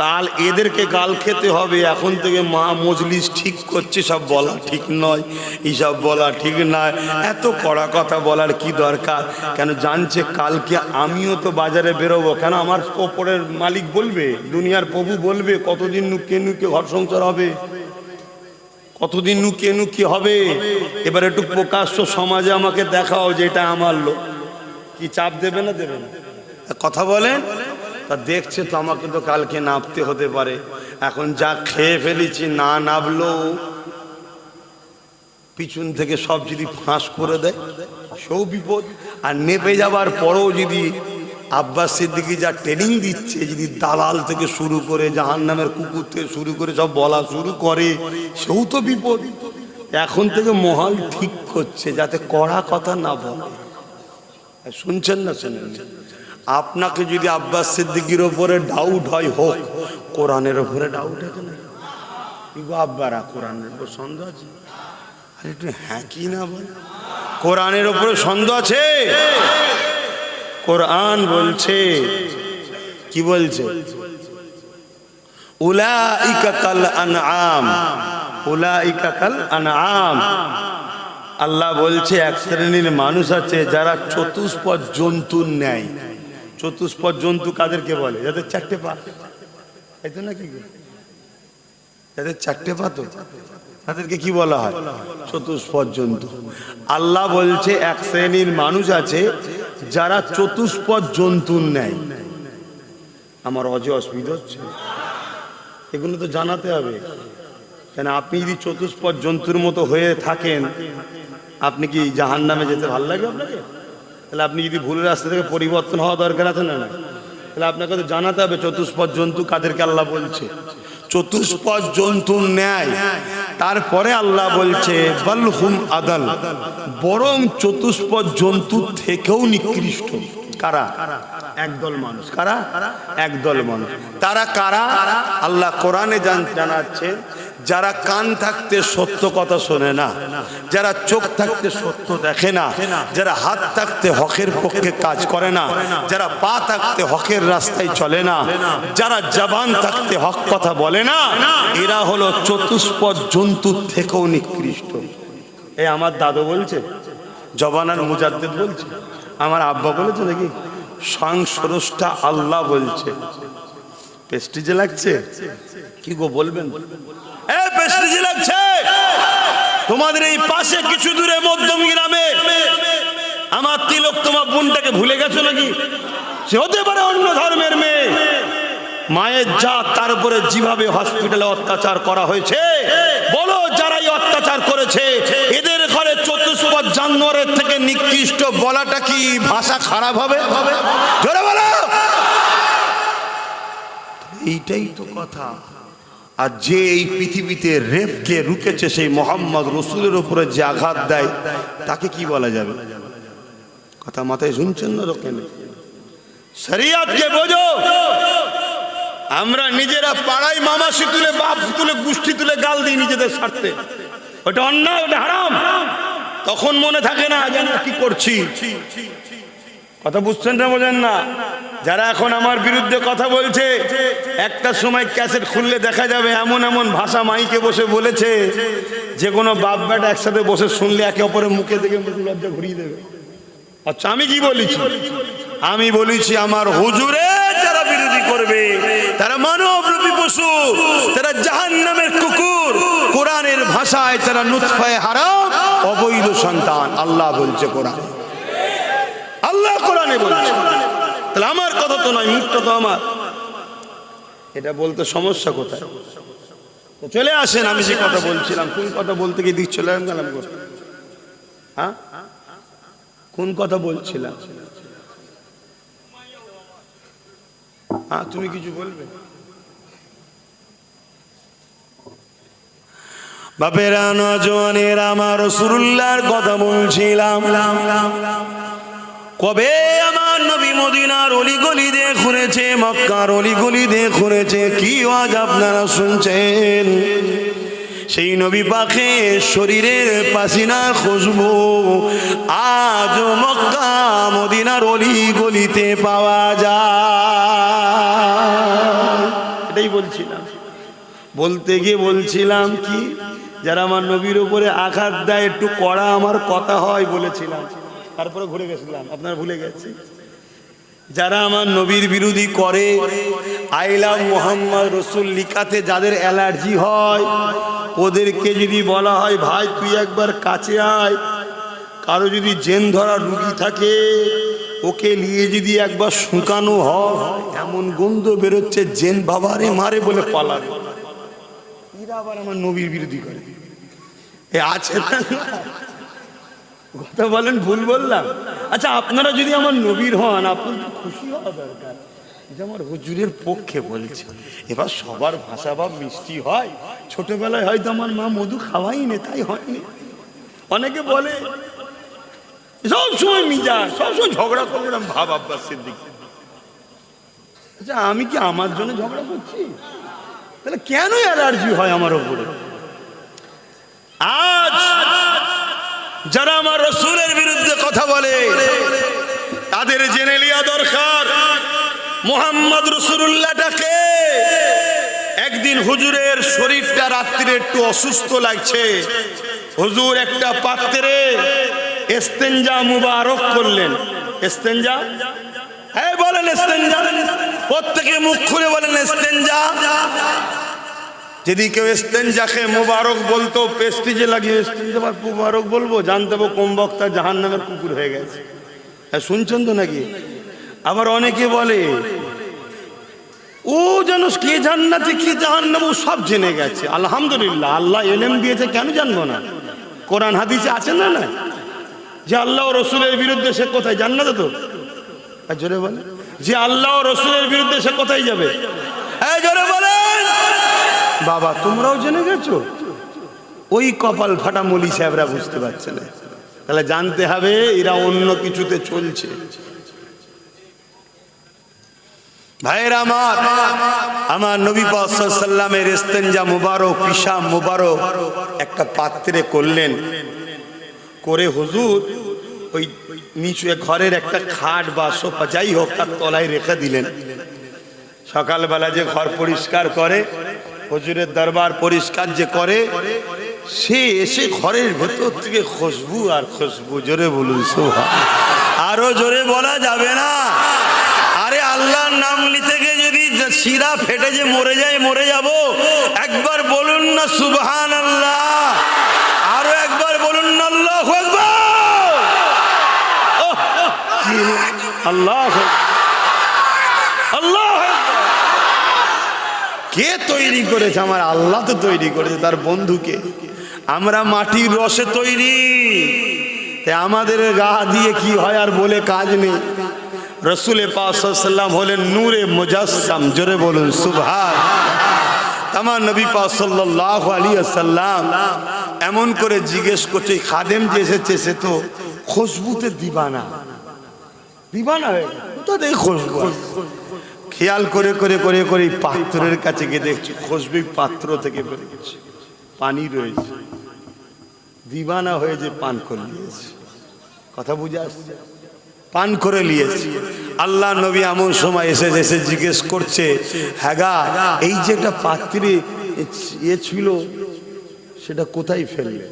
কাল এদেরকে গাল খেতে হবে। এখন থেকে মা মজলিস ঠিক করছে, সব বলা ঠিক নয়, এইসব বলা ঠিক নয়। এত কড়া কথা বলার কি দরকার? কেন জানছে কালকে আমিও তো বাজারে বেরোবো। কেন আমার ওপরের মালিক বলবে, দুনিয়ার প্রভু বলবে কতদিন নুকিয়ে নুকিয়ে ঘর সংসার হবে, কতদিন নুকিয়ে নুকিয়ে হবে। এবার একটু প্রকাশ্য সমাজে আমাকে দেখাও যে এটা আমার লোক। কি চাপ দেবে না দেবে না? কথা বলেন। তা দেখছে তো আমাকে তো কালকে নাবতে হতে পারে। এখন যা খেয়ে ফেলেছি, না নাবলেও পিছন থেকে সব যদি ফাঁস করে দেয় সেও বিপদ। আর নেপে যাবার পরেও যদি আব্বাস সিদ্দিকী যা ট্রেনিং দিচ্ছে, যদি দালাল থেকে শুরু করে জাহান্নামের কুকুর থেকে শুরু করে সব বলা শুরু করে, সেও তো বিপদ। এখন থেকে মহল ঠিক করছে যাতে কড়া কথা না বলে। শুনছেন না? শোনেন, আপনাকে যদি আব্বাস সিদ্দিকীর ওপরে ডাউট হয়, হোক, কোরআনের ওপরে ডাউট আছে না? আব্বারা কোরআনের উপর সন্দেহ আছে? আরে একটু হ্যাঁ কি না বল। কোরআনের ওপরে সন্দেহ আছে? কোরআন বলছে, কি বলছে? উলাইকা কাল আনআম, উলাইকা কাল আনআম। আল্লাহ বলছে এক শ্রেণীর মানুষ আছে যারা চতুষ্পদ জন্তুর ন্যায়। চতুষ্পদ জন্তু কাদেরকে বলে? যাদের 4টে পা, তাই তো নাকি? যাদের 4টে পা, তো তাদেরকে কি বলা হয়? চতুষ্পদ জন্তু। আল্লাহ বলছে এক শ্রেণীর মানুষ আছে যারা চতুষ্পদ জন্তুর ন্যায়। আমার অসুবিধা হচ্ছে, এগুলো তো জানাতে হবে। কেন আপনি যদি চতুষ্পদ জন্তুর মতো হয়ে থাকেন, আপনি কি জাহান্নামে যেতে ভালো লাগে আপনাকে? তাহলে আপনি যদি ভুল রাস্তা থেকে পরিবর্তন হওয়া দরকার আছে না? না, তাহলে আপনাকে তো জানাতে হবে চতুষ্পদ জন্তু কাদেরকে আল্লাহ বলছে চতুষ্পদ জন্তুর ন্যায়। তারপরে আল্লাহ বলছে বালহুম আদাল, বরং চতুষ্পদ জন্তুর থেকেও নিকৃষ্ট। কারা? একদল মানুষ। কারা? একদল মানুষ। তারা কারা? আল্লাহ কোরআনে জানাচ্ছে, যারা কান থাকতে সত্য কথা শোনে না, যারা চোখ থাকতে সত্য দেখে না, যারা হাত থাকতে হকের পক্ষে কাজ করে না, যারা পা থাকতে হকের রাস্তায় চলে না, যারা জবান থাকতে হক কথা বলে না, এরা হলো চতুষ্পদ জন্তুর থেকেও নিকৃষ্ট। এই আমার দাদু বলছে, জবানার মুজাদ্দেদ বলছে, আমার আব্বা বলেছে নাকি? সংস্রষ্টা আল্লাহ বলছে। প্রেস্টিজে লাগছে? কি গো বলবেন? প্রেস্টিজে লাগছে? তোমাদের এই পাশে কিছু দূরে মধ্যম গ্রামে আমার তিলক তোমার বোনটাকে ভুলে গেছো নাকি? সে হতে পারে অন্য ধর্মের মেয়ে, মায়ের জাত, তার উপরে যেভাবে হসপিটালে অত্যাচার করা হয়েছে, বলো যারাই অত্যাচার করেছে এদের ঘরে চতুষ্পদ জানোয়ারের থেকে নিকৃষ্ট বলাটা কি ভাষা খারাপ হবে? জোরে বলো। এইটাই তো কথা। আর যে এই পৃথিবীতে রেপকে রুকেছে সেই মোহাম্মদ রসুলের উপরে যে আঘাত দেয় তাকে কি বলা যাবে? কথা মাথায় শুনছেন না? রোকেন শরিয়াতকে বোঝো। আমরা নিজেরা পাড়ায় মামাসি তুলে, বাপ তুলে, গোষ্ঠী তুলে গাল দিই নিজেদের স্বার্থে। ওটা অন্যায়, ওটা হারাম। তখন মনে থাকে না যে আমরা কি করছি। কথা বুঝছেন না? বোঝেন না? যারা এখন আমার বিরুদ্ধে কথা বলছে, একটা সময় ক্যাসেট খুললে দেখা যাবে এমন এমন ভাষা মাইকে বসে বলেছে যে কোনো বাপ বেটা একসাথে বসে শুনলে একে অপরের মুখে দেখে মুখে লজ্জা ঘুরিয়ে দেবে। আচ্ছা আমি কি বলেছি? আমি বলেছি আমার হুজুরে যারা বিরোধী করবে তারা মানবরূপী পশু, তারা জাহান্নামের কুকুর। কোরআনের ভাষায় তারা নুতফায়ে হারাম, অবৈধ সন্তান। আল্লাহ বলছে কোরআনে, আল্লাহ কোরআনে বলছে। তাহলে আমার কথা তো নয়, মুখটা তো আমার। এটা বলতে সমস্যা কোথায়? তো চলে আসেন, আমি যে কথা বলছিলাম, কোন কথা বলতে গিয়ে দিক চলে গেলাম? হ্যাঁ, কোন কথা বলছিলাম? হ্যাঁ, তুমি কিছু বলবে? বাপেরা, নজওয়ানেরা, আমার রাসূলুল্লাহর কথা বলছিলাম। কবে আমার নবী মদিনার অলিগলি দিয়ে ঘুরেছে, মক্কার অলিগলি দিয়ে ঘুরেছে, কি আজ আপনারা শুনছেন? সেই নবী পাকে শরীরের পাসিনার খুশবু আজ মক্কা মদিনার অলিগলিতে পাওয়া যায়। এটাই বলছিলাম। বলতে গিয়ে বলছিলাম কি, যারা আমার নবীর উপরে আঘাত দেয় একটু কড়া আমার কথা হয় বলেছিলাম, তারপরে ঘুরে গেছিলাম, আপনারা ভুলে গেছে। যারা আমার নবীর বিরোধী করে, আই লাভ মোহাম্মদ রসুল লিখাতে যাদের অ্যালার্জি হয়, ওদেরকে যদি বলা হয় ভাই তুই একবার কাছে আয়, কারো যদি জেন ধরা রুগী থাকে ওকে নিয়ে যদি একবার শুকানো হয়, এমন গন্ধ বেরোচ্ছে জেন বাবারে মারে বলে পালাবে। এরা আবার আমার নবীর বিরোধী করে। এ আছে না? কথা বলেন, ভুল বললাম? আচ্ছা আপনারা যদি আমার নবীর হন, আপনার তো খুশি হওয়া দরকার যে আমার হুজুরের পক্ষে বলছে। এবার সবার ভাষা ভাব মিষ্টি হয়। ছোটবেলায় হয়তো আমার মা মধু খাওয়াইনি, তাই হয়নি। অনেকে বলে সবসময় মিজাজ, সবসময় ঝগড়া করলাম ভাব আব্বাস সিদ্দিক। আচ্ছা আমি কি আমার জন্য ঝগড়া করছি? তাহলে কেন অ্যালার্জি হয় আমার উপরে? আজ যারা আমার রসুলের বিরুদ্ধে কথা বলে তাদের জেনে লিয়া দরকার মোহাম্মদ রসুলুল্লাহটাকে। একদিন হুজুরের শরীরটা রাত্রিরে একটু অসুস্থ লাগছে, হুজুর একটা পাত্রে ইস্তেঞ্জা মুবারক করলেন। ইস্তেঞ্জা, হ্যাঁ বলেন ইস্তেঞ্জা, প্রত্যেকে মুখ খুলে বলেন ইস্তেঞ্জা। যদি কেউ ইস্তেঞ্জাকে মুবারক বলতো, পেস্টিজে লাগিয়ে ইস্তেঞ্জা মুবারক বলবো, জানতে হবে কোন বক্তা জাহান্নামের কুকুর হয়ে গেছে। হ্যাঁ শুনছেন তো নাকি? আবার অনেকে বলে ও যেন কে জান্নাতে কি জাহান্নাম ও সব জেনে গেছে। আলহামদুলিল্লাহ, আল্লাহ ইলম দিয়েছে, কেন জানবো না? কোরআন হাদিসে আছে না না যে আল্লাহ ও রসুলের বিরুদ্ধে সে কোথায়? জান্নাতে তো। আর জোরে বলে, যে আল্লাহ ও রসুলের বিরুদ্ধে সে কোথায় যাবে? এই জোরে বলেন। বাবা তোমরাও জেনে গেছো? ওই কপাল ফাটা মলি সাহেবরা বুঝতে পারছে না। তাহলে জানতে হবে এরা অন্য কিছুতে চলছে। ভাইরা আমার নবী পাক সাল্লাল্লাহু আলাইহি ওয়াসাল্লামের ইস্তেঞ্জা মুবারক, পিশাব মুবারক একটা পাত্রে করলেন। করে হুজুর ওই নিচু ঘরের একটা খাট বা সোফা যাই হোক তার তলায় রেখে দিলেন। সকালবেলা যে ঘর পরিষ্কার করে, হুজুরের দরবার পরিষ্কার যে করে, সে এসে ঘরের ভেতর থেকে খুশবু আর খুশবু। জোরে বলুন সুবহানাল্লাহ। আরো জোরে বলা যাবে না? আরে আল্লাহর নাম নিতে গিয়ে যদি শিরা ফেটে যে মরে যায়, মরে যাব। একবার বলুন না সুবহানাল্লাহ। আরো একবার বলুন না আল্লাহু আকবার। কি আল্লাহ আল্লাহ কে তৈরি করেছে? আমার আল্লাহ তো তৈরি করেছে, তার বন্ধুকে। আমরা মাটির রসে তৈরি, তাই আমাদের গা দিয়ে কি হয় আর বলে কাজ নেই। রসুল পাক সাল্লাল্লাহু আলাইহি ওয়াসাল্লাম হলেন নূরে মুজাসসাম, জোরে বলুন সুবহান। আমার নবী পাক সাল্লাল্লাহু আলাইহি ওয়াসাল্লাম এমন করে জিজ্ঞেস করছে, খাদেম যে এসেছে সে তো খুশবুতে দিবানা দিবানা হয়ে তো দেখ খুশবু। খেয়াল করে করে করে করে পাত্রের কাছে গিয়ে দেখছি খুশবু পাত্র থেকে বেরিয়েছে, পানি রয়েছে, দিবানা হয়ে যে পান করে নিয়েছে। কথা বুঝে আসছে? পান করে নিয়েছে। আল্লাহ নবী এমন সময় এসে এসে জিজ্ঞেস করছে, হ্যাঁ গা, এই যে একটা পাত্রে এ ছিল সেটা কোথায় ফেললে?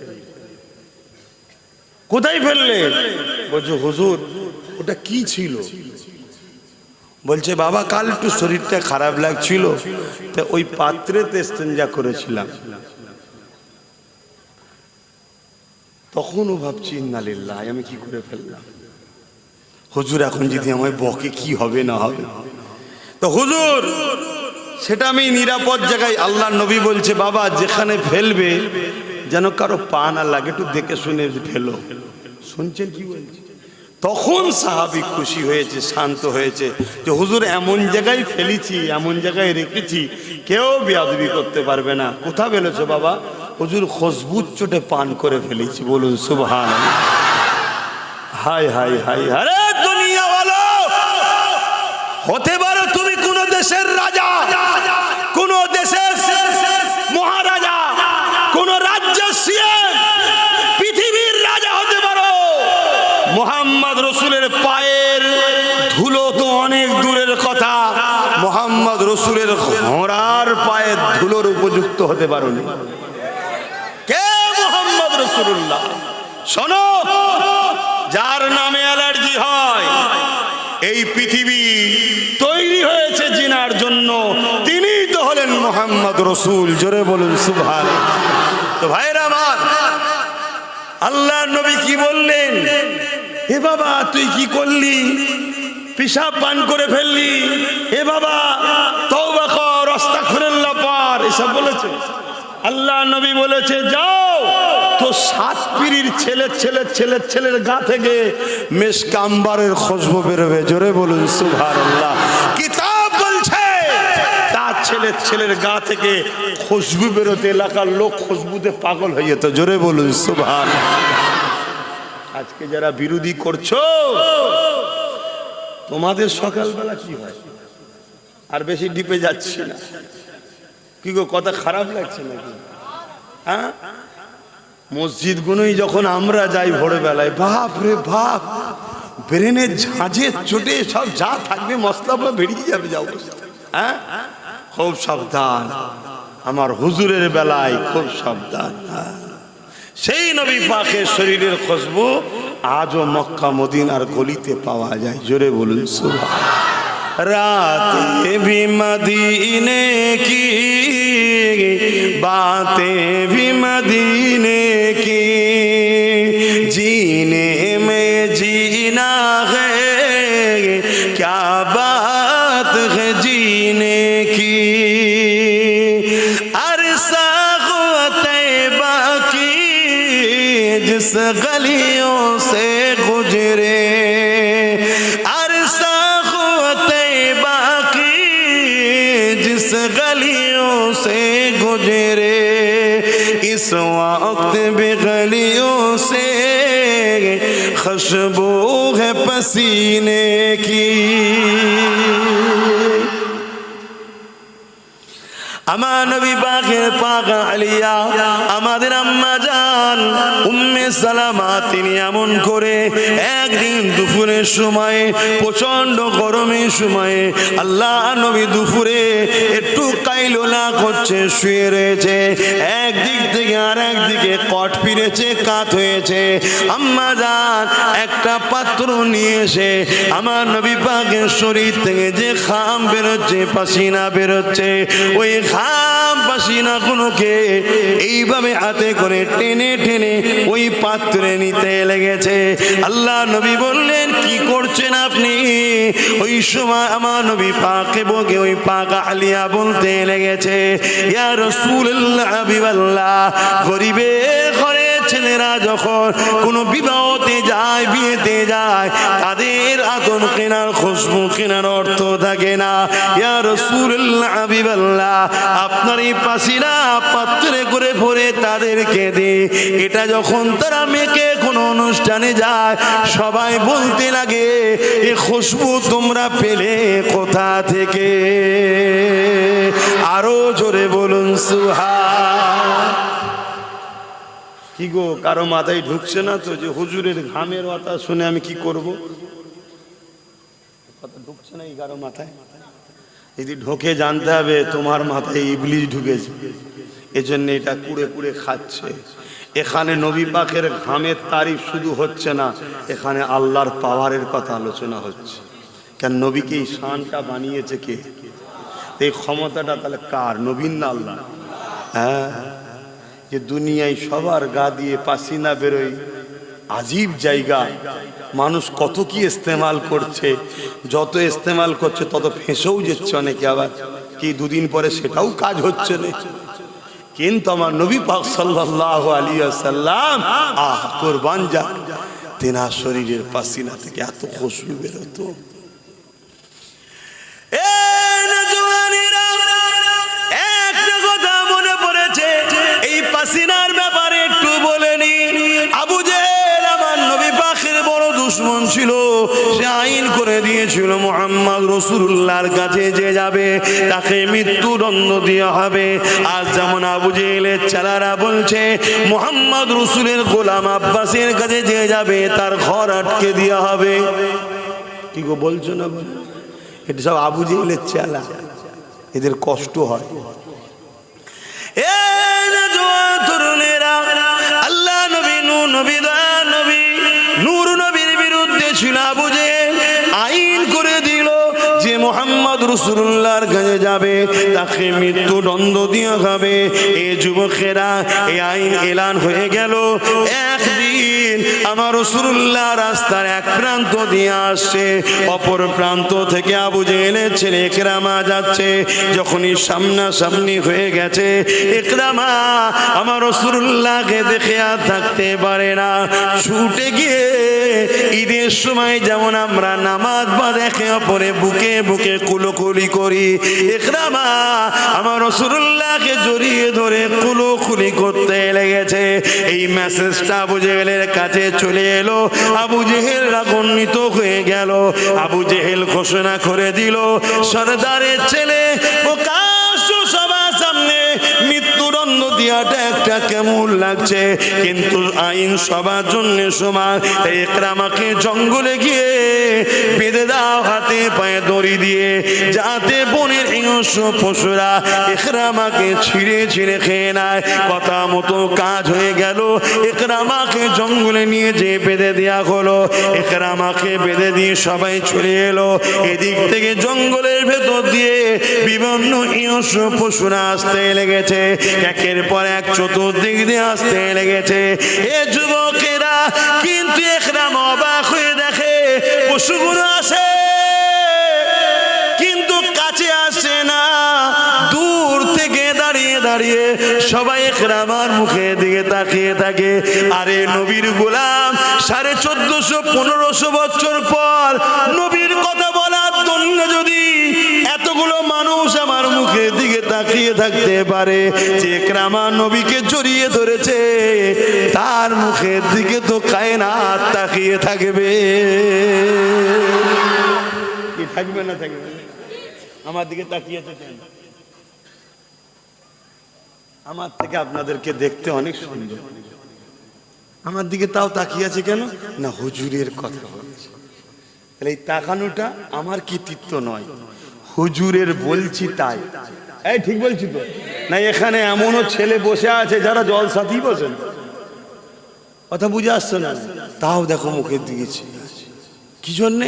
কোথায় ফেললে? বলছে হুজুর ওটা কি ছিল? বলছে বাবা কাল একটু শরীরটা খারাপ লাগছিল, তা ওই পাত্রেতে ইস্তেঞ্জা করেছিলাম। তখনও ভাবছি ইন্না লিল্লাহ, আমি কি করে ফেললাম। হুজুর এখন যদি আমায় বকে কি হবে না হবে। তো হুজুর সেটা আমি নিরাপদ জায়গায়, আল্লাহ নবী বলছে বাবা যেখানে ফেলবে যেন কারো পা না লাগে, একটু দেখে শুনে ফেলো। শুনছেন কি বলছে? তখন সাহাবী খুশি হয়েছে, শান্ত হয়েছে যে হুজুর এমন জায়গায় ফেলেছি, এমন জায়গায় রেখেছি কেউ বেয়াদবি করতে পারবে না। কোথা ফেলেছো বাবা? হুজুর খুশবুর চোটে পান করে ফেলেছি। বলুন সুবহানাল্লাহ। হাই হাই হাই, আরে দুনিয়া ওয়ালো, হতে পারো তুমি কোন দেশের রাজা, কোন দেশের মহারাজা, কোন রাজ্যের সিএম, পৃথিবীর রাজা হতে পারো। মুহাম্মদ রসুলের পায়ের ধুলো তো অনেক দূরের কথা, মুহাম্মদ রসুলের ঘোড়ার পায়ের ধুলোর উপযুক্ত হতে পারোনি। কে? মুহাম্মদ রসুল্লাহ। শোনো, যার নামে অ্যালার্জি হয়, এই পৃথিবী তৈরি হয়েছে জিনার জন্য, তিনি তো হলেন মুহাম্মদ রসুল। জোরে বলুন সুবহানাল্লাহ। তো ভাইরা আমার, আল্লাহ নবী কি বললেন? হে বাবা তুই কি করলি? পেশাব পান করে ফেললি, হে বাবা তওবা কর, আস্তাগফিরুল্লাহ পড়, এসব বলেছে। আল্লাহ নবী বলেছে যাও তো সাত পীরের ছেলের গা থেকে মেশক আম্বারের খুশবু বেরোবে। জোরে বলুন সুবহানাল্লাহ। কিতাব বলছে তার ছেলের গা থেকে খুশবু বেরোতে এলাকার লোক খুশবুতে পাগল হয়ে যেত। জোরে বলুন সুবহানাল্লাহ। আজকে যারা বিরোধী করছো, তোমাদের সকালবেলা কি হয়? আর বেশি ডিপে যাচ্ছি না, কি গো কথা খারাপ লাগছে নাকি? হ্যাঁ, মসজিদ গুলোই যখন আমরা যাই ভোরবেলায়, বাপ রে বাপ, ব্রেনের ঝাঁঝে চোটে সব যা থাকবে মশলা বেরিয়ে যাবে। যাও হ্যাঁ, খুব সাবধান। আমার হুজুরের বেলায় খুব সাবধান। সেই নবী পাকের শরীরের খুশবু আজও মক্কা মদিনার গলিতে পাওয়া যায়। জোরে বলুন সুবহানাল্লাহ। रातें भी मदीने की, बातें भी मदीने की, जीने में जीना है, क्या बात है जीने की। अरसा तैबा की जिस गलियों से गुजरे, गलियों से गुजरे, इस वक्त भी गलियों से खुशबू है पसीने की। আমার নবী পাকের পাক আলিয়া, আমাদের আম্মা জান উম্মে সালামা, তিনি এমন করে একদিন দুপুরের সময়, প্রচন্ড গরমের সময়ে, আল্লাহ নবী দুপুরে একটু কাইলোলা করছে, শুয়ে রয়েছে, একদিক থেকে আর একদিকে কট ফিরেছে, কাত হয়েছে। আম্মা জান একটা পাত্র নিয়ে এসে আমার নবী পাকের শরীর থেকে যে ঘাম বেরোচ্ছে, পাসিনা বেরোচ্ছে, ওই খাম পাসিনাগুলোকে এইভাবে হাতে করে টেনে টেনে ওই পাত্রে নিতে লেগেছে। আল্লাহ নবী বললেন, কি করছেন আপনি? ওই সময় আমার নবী পাকে বকে ওই পাক আলিয়া বলতে লেগেছে, ইয়া রাসূলুল্লাহ হাবিবাল্লাহ, গরিবের ঘরে ছেলেরা যখন কোনো বিবাহতে যায়, বিয়েতে যায়, তাদের আতর কেনার, খুশবু কেনার অর্থ থাকে না। ইয়া রাসূলুল্লাহ হাবিবাল্লাহ, আপনার এই পাসিনা পাত্রে করে ভরে তাদেরকে দে। এটা যখন তারা মেয়েকে কোনো অনুষ্ঠানে যায়, সবাই বলতে লাগে, এ খুশবু তোমরা পেলে কোথা থেকে? আরো জোরে বলুন সুবহান। কি গো, কারো মাথায় ঢুকছে না তো যে হুজুরের ঘামের কথা শুনে আমি কি করব? কথা ঢুকছে না কারো মাথায়? যদি ঢোকে জানতে হবে তোমার মাথায় ইবলিস ঢুকেছে, এজন্য এটা কুড়ে কুড়ে খাচ্ছে। এখানে নবী পাকের ঘামের তারিফ শুধু হচ্ছে না, এখানে আল্লাহর পাওয়ারের কথা আলোচনা হচ্ছে। কেন নবীকে এই শানটা বানিয়েছে কে? এই ক্ষমতাটা তাহলে কার? নবীন না আল্লাহ? হ্যাঁ, যে দুনিয়ায় সবার গা দিয়ে পাসিনা বেরোয়, আজীব জায়গা। মানুষ কত কি ইস্তেমাল করছে, যত ইস্তেমাল করছে তত ফেঁসেও যাচ্ছে অনেকে, আবার কি দুদিন পরে সেটাও কাজ হচ্ছে না। কিন্তু আমার নবী পাক সাল্লাল্লাহু আলাইহি ওয়াসাল্লাম, কুরবান যাক, তেনার শরীরের পাসিনা থেকে এত খুশবু বেরোতো। একটা কথা মনে পড়েছে, এই পাসিনার ব্যাপারে একটু বলে নি। আবু জেহেল আমার নবী পাকের বড় দুশমন ছিল। সে আইন করে দিয়েছিল, মুহাম্মদ রাসূলুল্লাহর কাছে যে যাবে তাকে মৃত্যুদণ্ড দেওয়া হবে। আজ যেমন আবু জেহেলের চালারা বলছে, মুহাম্মদ রাসূলের গোলাম আব্বাসের কাছে যে যাবে তার ঘর আটকে দেওয়া হবে। কি গো বলছো না? এটা সব আবু জেহেলের চালা, এদের কষ্ট হয়। আল্লাহ নবী, নূর নবী, দয়া নবী, নূর নবীর বিরুদ্ধে ছিল আবু জেহেল। আইন করে দিল যে মুহাম্মদ রাসূলুল্লাহর কাছে যাবে তাকে মৃত্যুদণ্ড দেওয়া হবে। এই যুবকেরা, এই আইন এলান হয়ে গেল। একদিন আমার রাসূলুল্লাহ রাস্তার এক প্রান্ত দিয়ে আসছে, অপর প্রান্ত থেকে আবু জেহেলের ছেলে ইকরামা যাচ্ছে। যখনই সামনাসামনি হয়ে গেছে, ইকরামা আমার রাসূলুল্লাহকে দেখে আর থাকতে পারে না। ছুটে গিয়ে ঈদের সময় যেমন আমরা নামাজ বা দেখে অপরে বুকে বুকে কুলোকুলি করি, ইকরামা আমার রাসূলুল্লাহকে জড়িয়ে ধরে কুলোকুলি করতে লেগেছে। এই মেসেজটা আবু জেহেলের কাছে চলে এলো। আবু জেহেল রাগান্বিত হয়ে গেল। আবু জেহেল ঘোষণা করে দিল, সরদারের ছেলে প্রকাশ্য সবার সামনে মৃত্যুদণ্ড দেওয়াটা একটা কেমন লাগছে, কিন্তু আইন সবার জন্য সমান। তাই ইকরামাকে জঙ্গলে গিয়ে বেঁধে দাও হাতে পায়ে দড়ি দিয়ে, যাতে বনের হিংস্র পশুরা ইকরামাকে ছিঁড়ে ছিঁড়ে খেয়ে নেয়। কথা মতো কাজ হয়ে গেল। ইকরামাকে জঙ্গলে নিয়ে যে বেঁধে দেওয়া হলো। ইকরামাকে বেঁধে দিয়ে সবাই চলে এলো। এদিক থেকে জঙ্গলের ভেতর দিয়ে বিভিন্ন হিংস্র পশুরা আসতে লেগেছে, একের পর এক চতুর্দিক দিয়ে আসতে লেগেছে। এ যুবকেরা কিন্তু ইকরামা অবাক হয়ে দেখে পশুগুলো আসে, কিন্তু কাছে আসে না। দূর থেকে দাঁড়িয়ে দাঁড়িয়ে সবাই ইকরামার মুখের দিকে তাকিয়ে থাকে। আরে নবীর গোলাম, 1450-1500 বছর পর নবীর কথা বলার জন্য যদি এতগুলো মানুষ আমার মুখের দিকে তাকিয়ে থাকতে পারে, যে ইকরামা নবীকে জড়িয়ে ধরেছে, তার মুখের দিকে তো কায়নাত তাকিয়ে থাকবে। কি থাকবে না থাকবে? আমার দিকে তাকিয়েছে কেন? আমার থেকে আপনাদেরকে দেখতে অনেক সুন্দর, আমার দিকে তাও তাকিয়ে আছে কেন? না হুজুরের কথা বলছে। তাহলে এই তাকানোটা আমার কৃতিত্ব নয়, হুজুরের বলছি তাই। এই ঠিক বলছি তো না? এখানে এমনও ছেলে বসে আছে যারা জলসাতেই বসেন, কথা বুঝে আসছে না? তাও দেখো মুখের দিকে কি জন্যে?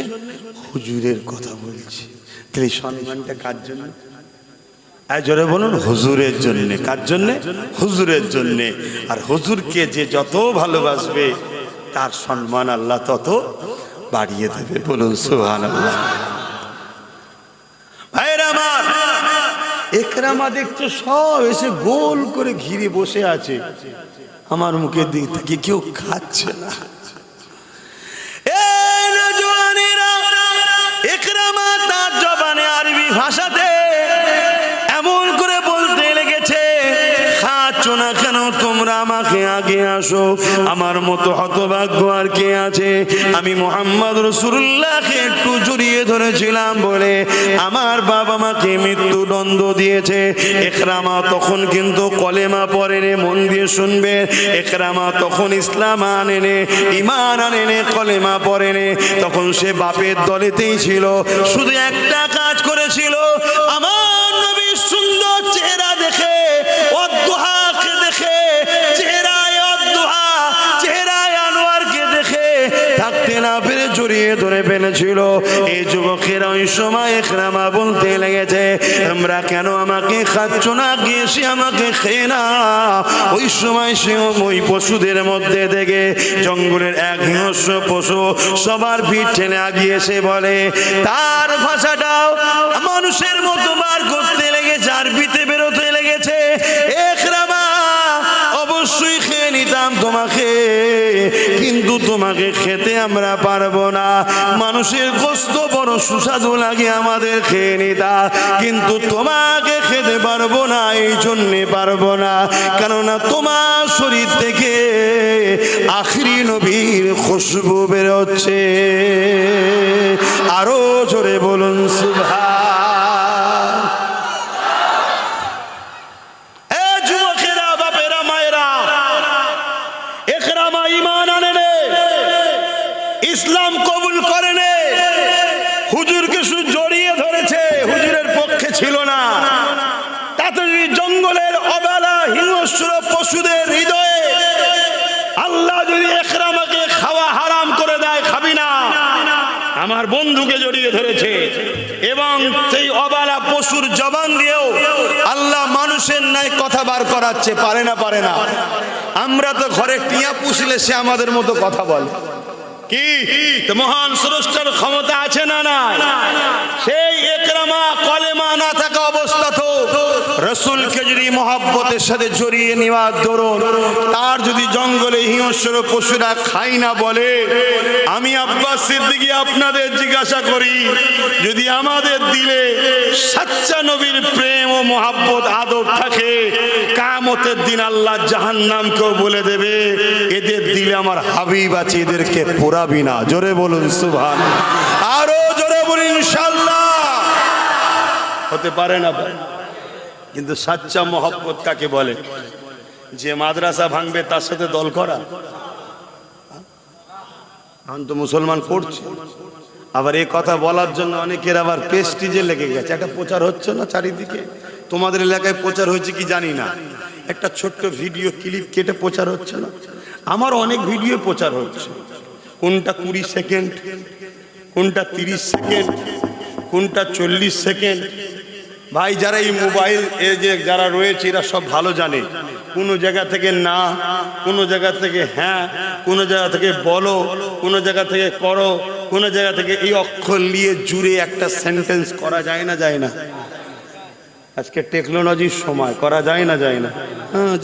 হুজুরের কথা বলছি। তাহলে সম্মানটা কার জন্য? আর জোরে বলুন হুজুরের জন্যে। কার জন্যে? হুজুরের জন্যে। আর হুজুরকে যে যত ভালোবাসবে তার সম্মান আল্লাহ তত বাড়িয়ে দেবে। বলুন সুবহানাল্লাহ। ভাইরা আমার, একরামা দেখছো সব এসে গোল করে ঘিরে বসে আছে, আমার মুখের দিক থেকে কেউ খাচ্ছে না। একরামা তার জবানে আরবি ভাষাতে এমন করে বলতে লেগেছে, খাচ্ছ না কেন তোমরা, আমাকে আগে আসো, আমার মতো হতভাগ্য আর কে আছে? আমি মুহাম্মদ রাসূলুল্লাহকে একটু জড়িয়ে ধরেছিলাম বলে আমার বাবা মাকে মৃত্যুদণ্ড দিয়েছে। একরামা তখন কিন্তু কলেমা পড়েনি, মন দিয়ে শুনবে। একরামা তখন ইসলাম আনেনে, ঈমান আনেনে, কলেমা পড়েনি। তখন সে বাপের দলেতেই ছিল, শুধু একটা কাজ করেছিল, আমার নবীর সুন্দর চেহারা দেখে, অদ্দুহাকে দেখে, চেহারায় অদ্দুহা, চেহারায় আনোয়ারকে দেখে থাকতে না পেরে জড়িয়ে ধরে ফেলেছিল। এই যুবকেরা ওই সময় একরামা বলতে লেগেছে, তোমরা কেন আমাকে খাচ্ছ না, গিয়েছি আমাকে খেয়ে না। ওই সময় সে ওই পশুদের মধ্যে থেকে জঙ্গলের এক হিংস্র পশু সবার ভিড় ঠেলে আগিয়ে এসে বলে, তার ভাষাটাও মানুষের মতো বার করতে লেগেছে, আরবিতে বেরোতে লেগেছে, একরামা অবশ্যই খেয়ে নিতাম তোমাকে, কিন্তু তোমাকে খেতে আমরা পারবো না। মানুষের গোশত বড় সুস্বাদু লাগে, আমাদের খেয়ে নিতা, কিন্তু তোমাকে খেতে পারবো না। এই জন্যে পারবো না, কেননা তোমার শরীর থেকে আখিরি নবীর খুশবু বেরোচ্ছে। আরো জোরে বলুন সুবহান। ইসলাম কবুল করে নে, হুজুরকে শুধু জড়িয়ে ধরেছে, হুজুরের পক্ষে ছিল না। তাতে জঙ্গলের অবেলা হিংস্র পশুদের হৃদয়ে আল্লাহ যদি একরামাকে খাওয়া হারাম করে দেয়, খাবি না, আমার বন্ধুকে জড়িয়ে ধরেছে। এবং সেই অবেলা পশুর জবান দিয়েও আল্লাহ মানুষের ন্যায় কথা বার করাচ্ছে, পারে না? পারে না? আমরা তো ঘরে টিয়া পুষলে সে আমাদের মতো কথা বলে, কি মহান স্রষ্টার ক্ষমতা আছে না? না। সেই একরামা কলেমা না থাকা অবস্থা তো রাসূলকে যদি মহব্বতের সাথে জড়িয়ে নেওয়ার দরুন তার যদি জঙ্গলে হিংস্র পশুরা খাই না বলে, আমি আব্বাস সিদ্দিকী আপনাদের জিজ্ঞাসা করি, যদি আমাদের দিলে সাচ্চা নবীর প্রেম ও মহব্বত আদর থাকে, কিয়ামতের দিন আল্লাহ জাহান্নামকেও বলে দেবে, এদের দিলে আমার হাবিব আছে, এদেরকে পোড়াবি না। জোরে বলুন সুবহান। আরো জোরে বলুন ইনশাআল্লাহ। হতে পারে না? কিন্তু সাচ্চা মহব্বত কাকে বলে? যে মাদ্রাসা ভাঙবে তার সাথে দল করা। এখন তো মুসলমান করছে, আবার এই কথা বলার জন্য অনেকের আবার প্রেস্টিজে লেগে গেছে। একটা প্রচার হচ্ছে না চারিদিকে, তোমাদের এলাকায় প্রচার হয়েছে কি জানি না, একটা ছোট্ট ভিডিও ক্লিপ কেটে প্রচার হচ্ছে না? আমার অনেক ভিডিও প্রচার হচ্ছে, কোনটা 20 সেকেন্ড, কোনটা 30 সেকেন্ড, কোনটা 40 সেকেন্ড। ভাই যারা এই মোবাইল এ যে যারা রয়েছে এরা সব ভালো জানে, কোনো জায়গা থেকে না, কোনো জায়গা থেকে হ্যাঁ, কোনো জায়গা থেকে বলো, কোনো জায়গা থেকে করো, কোনো জায়গা থেকে এই অক্ষর নিয়ে জুড়ে একটা সেন্টেন্স করা যায় না? যায় না? আজকে টেকনোলজির সময়, করা যায় না? যায় না? হ্যাঁ।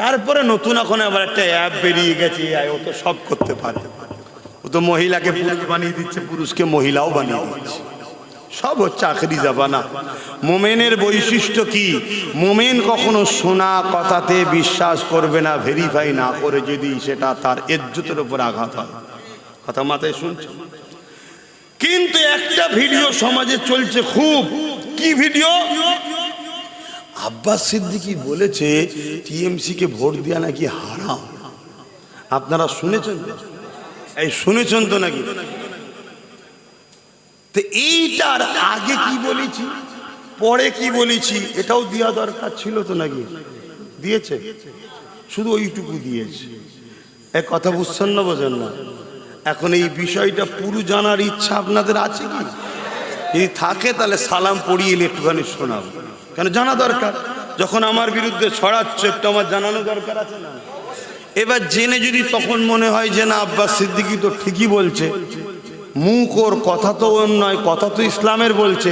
তারপরে নতুন এখন আবার একটা অ্যাপ বেরিয়ে গেছে, ও তো সব করতে পারে। ও তো মহিলাকে পুরুষ বানিয়ে দিচ্ছে, পুরুষকে মহিলাও বানিয়ে দিচ্ছে, সব হচ্ছে আখেরি জামানা। মোমেনের বৈশিষ্ট্য কি? মোমেন কখনো শোনা কথাতে বিশ্বাস করবে না, ভেরিফাই না করে, যদি সেটা তার ইজ্জতের উপর আঘাত হয়। কথা মাথায় শুনছে? কিন্তু একটা ভিডিও সমাজে চলছে খুব, কি ভিডিও? আব্বাস সিদ্দিকী বলেছে টিএমসি কে ভোট দেওয়া নাকি হারাম। আপনারা শুনেছেন? এই শুনেছেন তো নাকি? তো এইটার আগে কি বলেছি, পরে কি বলেছি, এটাও দেওয়া দরকার ছিল তো নাকি? দিয়েছে? শুধু ওইটুকু দিয়েছে। এক কথা বুঝছেন না? বোঝেন না? এখন এই বিষয়টা পুরো জানার ইচ্ছা আপনাদের আছে কি? যদি থাকে তাহলে সালাম পড়িয়ে এলে একটুখানি শোনাবো, কেন জানা দরকার। যখন আমার বিরুদ্ধে ছড়াচ্ছ একটু আমার জানানো দরকার আছে না? এবার জেনে যদি তখন মনে হয় যে না আব্বাস সিদ্দিকী তো ঠিকই বলছে, মুখ ওর কথা তো ওর নয়, কথা তো ইসলামের বলছে,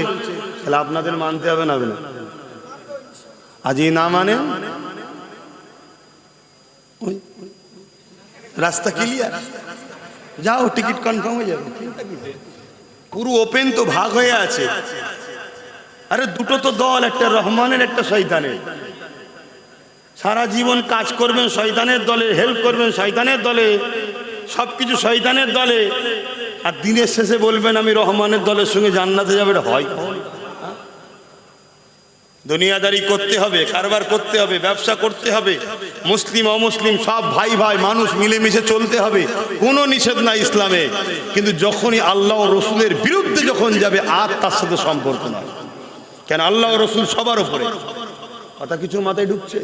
তাহলে আপনাদের মানতে হবে না? আজ এই না মানে রাস্তা ক্লিয়ার, যাও টিকিট কনফার্ম হয়ে যাবে, পুরো ওপেন তো, ভাগ হয়ে আছে। আরে দুটো তো দল, একটা রহমানের একটা শয়তানের। সারা জীবন কাজ করবেন শয়তানের দলে, হেল্প করবেন শয়তানের দলে, সবকিছু শয়তানের দলে, আর দিনের শেষে বলবেন আমি রহমানের দলের সঙ্গে জান্নাতে যাবে। হয় দুনিয়াদারি করতে হবে, কারবার করতে হবে, ব্যবসা করতে হবে, মুসলিম অমুসলিম সব ভাই ভাই মানুষ মিলেমিশে চলতে হবে, কোনো নিষেধ নাই ইসলামে। কিন্তু যখনই আল্লাহ ও রসুলের বিরুদ্ধে যখন যাবে আর তার সাথে সম্পর্ক না, কেন আল্লাহ ও রসুল সবার উপরে। কথা কিছু মাথায় ঢুকছে?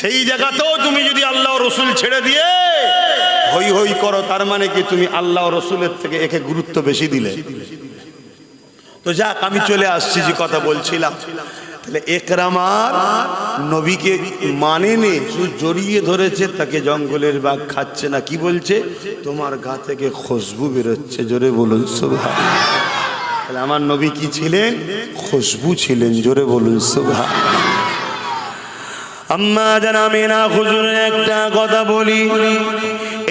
সেই জায়গাতেও তুমি যদি আল্লাহ ও রসুল ছেড়ে দিয়ে হই হই করো, তার মানে কি তুমি আল্লাহ ও রসুলের থেকে একে গুরুত্ব বেশি দিলে। তো যাক, আমি চলে আসছি যে কথা বলছিলাম। তাহলে একরামার নবীকে মানেনি, শুধু জড়িয়ে ধরেছে, তাকে জঙ্গলের বাঘ খাচ্ছে না। কি বলছে? তোমার গা থেকে খুশবু বেরোচ্ছে, জোরে বলুন সুবহানাল্লাহ। তাহলে আমার নবী কি ছিলেন? খুশবু ছিলেন, জোরে বলুন সুবহানাল্লাহ। আম্মা জান আমিনা হুজুরের একটা কথা বলি,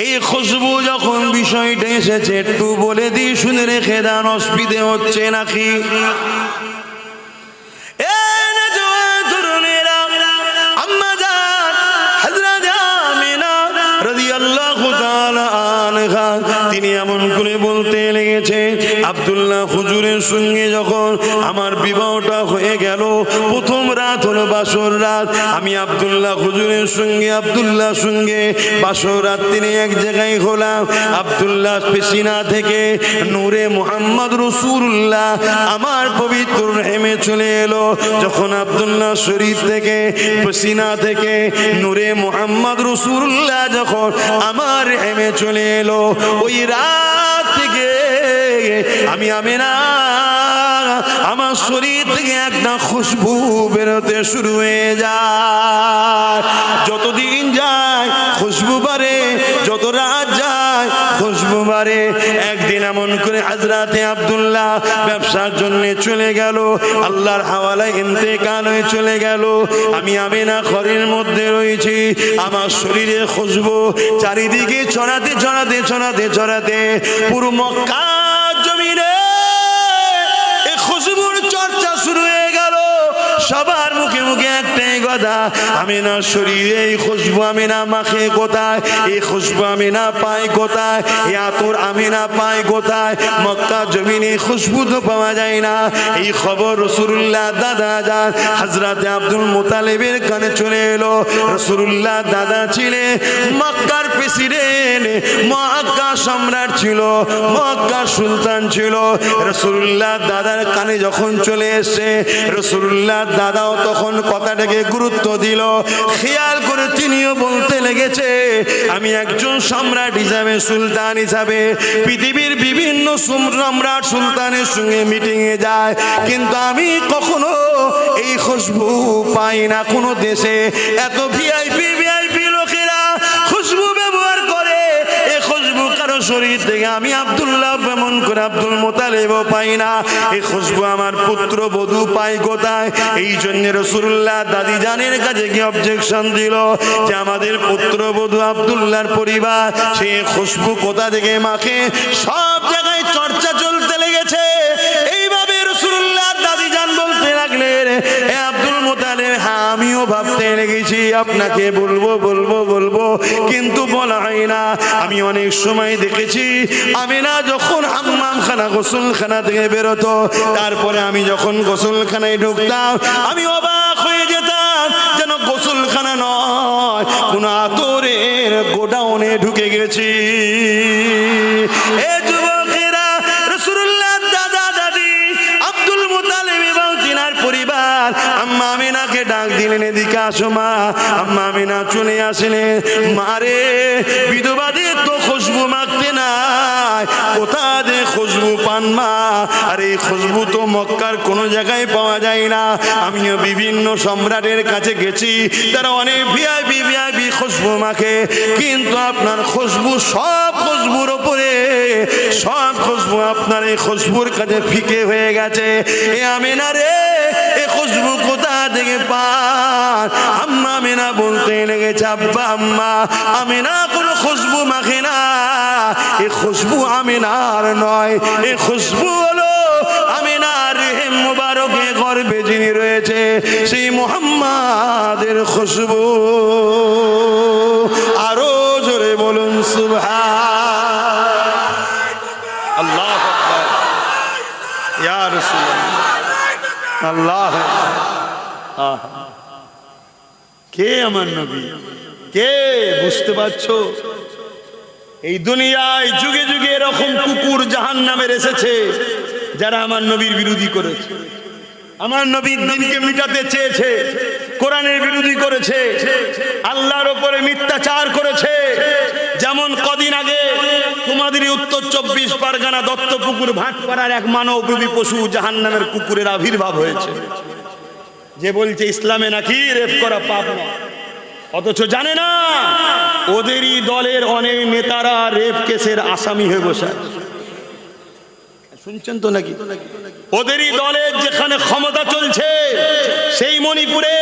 এই খুশবু যখন বিষয়টা এসেছে একটু বলে দিই, শুনে রেখে দেন, অসুবিধে হচ্ছে নাকি? আম্মা জান হযরত আমিনা রাদিয়াল্লাহু তাআলা আনহা তিনি এমন করে বলতে লেগেছে, আব্দুল্লাহ হুজুরের সঙ্গে যখন আমার বিবাহটা হয়ে গেল, প্রথম রাত হলো বাসর রাত, আমি আব্দুল্লাহ হুজুরের সঙ্গে বাসর রাত তিনি এক জায়গায় হলাম। আব্দুল্লাহ পেশিনা থেকে নূরে মুহাম্মদ রাসূলুল্লাহ আমার পবিত্র রহিমে চলে এলো। যখন আব্দুল্লাহ শরীফ থেকে পেশিনা থেকে নূরে মুহাম্মদ রাসূলুল্লাহ যখন আমার রহিমে চলে এলো, ওই রাত থেকে আমি আমিনা আমার শরীর থেকে একটা খুশবু বেরোতে শুরু হয়ে যায়। যতদিন যায় খুশবু বাড়ে, যত রাত যায় খুশবু বাড়ে। একদিন এমন করে হযরতে আব্দুল্লাহ ব্যবসার জন্য চলে গেল, আল্লাহর হাওয়ালায় ইন্তেকাল হয়ে চলে গেল। আমি আমিনা ঘরের মধ্যে রয়েছি, আমার শরীরে খুশবু চারিদিকে ছড়াতে পুরো মক্কা জমিনে এই খুশবুর চর্চা শুরু হয়ে গেল। সবার মুখে মুখে একটাই কথা, আমিনা শরীরে এই খুশবু আমিনা মাখে কোথায়, এই খুশবু আমিনা পায় কোথায়, এই আতর আমিনা পায় কোথায়? মক্কা জমিনে খুশবু তো পাওয়া যায় না। এই খবর রাসূলুল্লাহ দাদা যান হযরতে আব্দুল মুতালিবের কানে চলে এলো। রাসূলুল্লাহ দাদা ছিলেন মক্কার প্রেসিডেন্ট, মক্কা সম্রাট ছিল, মক্কা সুলতান ছিল। রাসূলুল্লাহ দাদার কানে যখন চলে এসেছে, রাসূলুল্লাহ দাদাও তখন কথাটাকে গুরুত্ব দিল, খেয়াল করে তিনিও বলতে লেগেছে, আমি একজন সম্রাট হিসাবে, সুলতান হিসাবে পৃথিবীর বিভিন্ন সম্রাট সুলতানের সঙ্গে মিটিংয়ে যায়, কিন্তু আমি কখনো এই খুশবু পাই না। কোনো দেশে এত ভিআইপি লোকেরা খুশবু ব্যবহার করে, এই খুশবু কারো শরীর থেকে আমি আব্দুল্লাহ এমন করে আব্দুল মুতালিবও পাই না। এই খুশবু আমার পুত্র বধূ পাই কোথায়? এই জন্য রাসূলুল্লাহ দাদি জানের কাছে কি অবজেকশন দিল যে আমাদের পুত্র বধূ আব্দুল্লাহর পরিবার সেই খুশবু কোথা থেকে মাখে। সব জায়গায় চর্চা চলতে লেগেছে। এইভাবে রাসূলুল্লাহ দাদি জান বলতে লাগলেন, এ আব্দুল মুতালিব, হ্যাঁ আমিও ভাবতে লেগেছি আপনাকে বলবো, কিন্তু বলা হয় না। আমি অনেক সময় দেখেছি আমিনা যখন হাম্মামখানা গোসলখানা থেকে বেরোতো, তারপরে আমি যখন গোসলখানায় ঢুকতাম আমি অবাক হয়ে যেতাম, যেন গোসলখানা নয় কোন আতরের গোডাউনে ঢুকে গেছি। এ যুবকেরা, রাসূলুল্লাহ দাদা দাদি আব্দুল মুতালিব এবং তিনার পরিবার আম্মা আমিনাকে ডাক দিলেন, এদিকে আসো মা। আম্মা আমিনা চলে আসলেন। মারে, বিধবাদের তো খুশবু মাখতে না, নাই, কোথা যে খুশবু পান মা। আর এই খুশবু তো মক্কার কোনো জায়গায় পাওয়া যায় না। আমিও বিভিন্ন সম্রাটের কাছে গেছি, তারা অনেক ভিআইপি খুশবু মাখে, কিন্তু আপনার খুশবু সব খুশবুর ওপরে, সব খুশবু আপনার এই খুশবুর কাছে ফিকে হয়ে গেছে। এ আমিনা রে, এই খুশবু কোথা থেকে পান? আম্মা আমিনা বলতে লেগেছে, আব্বা আম্মা, আমিনা কোনো খুশবু মাখে না। এই খুশবু আমিনার নয়, এই খুশবু হলো আমিনার রেহেম মুবারকে গর্ভে যিনি রয়েছে সেই মুহাম্মাদের খুশবু। আরো জোরে বলুন সুবহান আল্লাহু আকবার, ইয়া রাসূলুল্লাহ, আল্লাহ। কে আমার নবী? কে? বুঝতে পারছো? এই দুনিয়ায় যুগে যুগে এরকম কুকুর জাহান্নামের এসেছে যারা আমার নবীর বিরোধী করেছে, আমার নবীর দিনকে মিটাতে চেয়েছে, কোরআনের বিরোধী করেছে, আল্লাহর উপরে মিথ্যাচার করেছে। যেমন কদিন আগে তোমাদের উত্তর 24 পরগনা দত্তপুকুর ভাটপাড়ার এক মানবরূপী পশু জাহান্নামের কুকুরের আবির্ভাব হয়েছে, যে বলছে ইসলামে নাকি রেপ করা পাপ না, অথচ জানে না ওদেরই দলের অনেক নেতারা রেপ কেসের আসামি হয়ে বসে আছে। শুনছেন তো নাকি? ওদেরই দলের যেখানে ক্ষমতা চলছে সেই মণিপুরে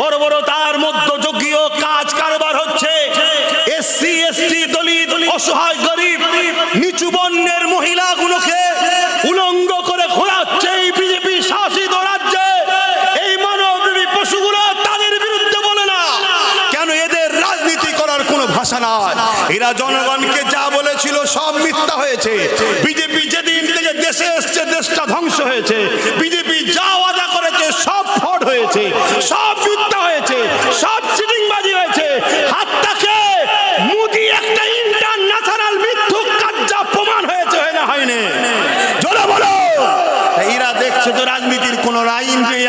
বড় বড় তার মধ্যযুগীয় কাজ কারবার হচ্ছে। এসসি এসটি দলিত অসহায় গরিব নিচু বর্ণের মহিলাগুলোকে উলঙ্গ করে ঘোরাচ্ছে এই বিজেপি শাসিত রাজ্যে। এই মানবরূপী পশুগুলো তাদের বিরুদ্ধে বলে না কেন? এদের রাজনীতি করার কোনো ভাষা নাই। এরা জনগণকে যা বলেছিল সব মিথ্যা হয়েছে। বিজেপি যেদিন থেকে দেশে এসছে দেশটা ধ্বংস হয়েছে। বিজেপি যা ওয়াদা করেছে সব ফ্রড হয়েছে, সব মিথ্যা হয়েছে, সব চিটিংবাজি হয়েছে। হাতটাকে মোদি একটা ইন্টারন্যাশনাল মিথ্যুক কার্যা প্রমাণ হয়েছে, হয় না হয়নি? জোরে বলো। এরা দেখছে তো রাজনীতির কোন আইন নেই,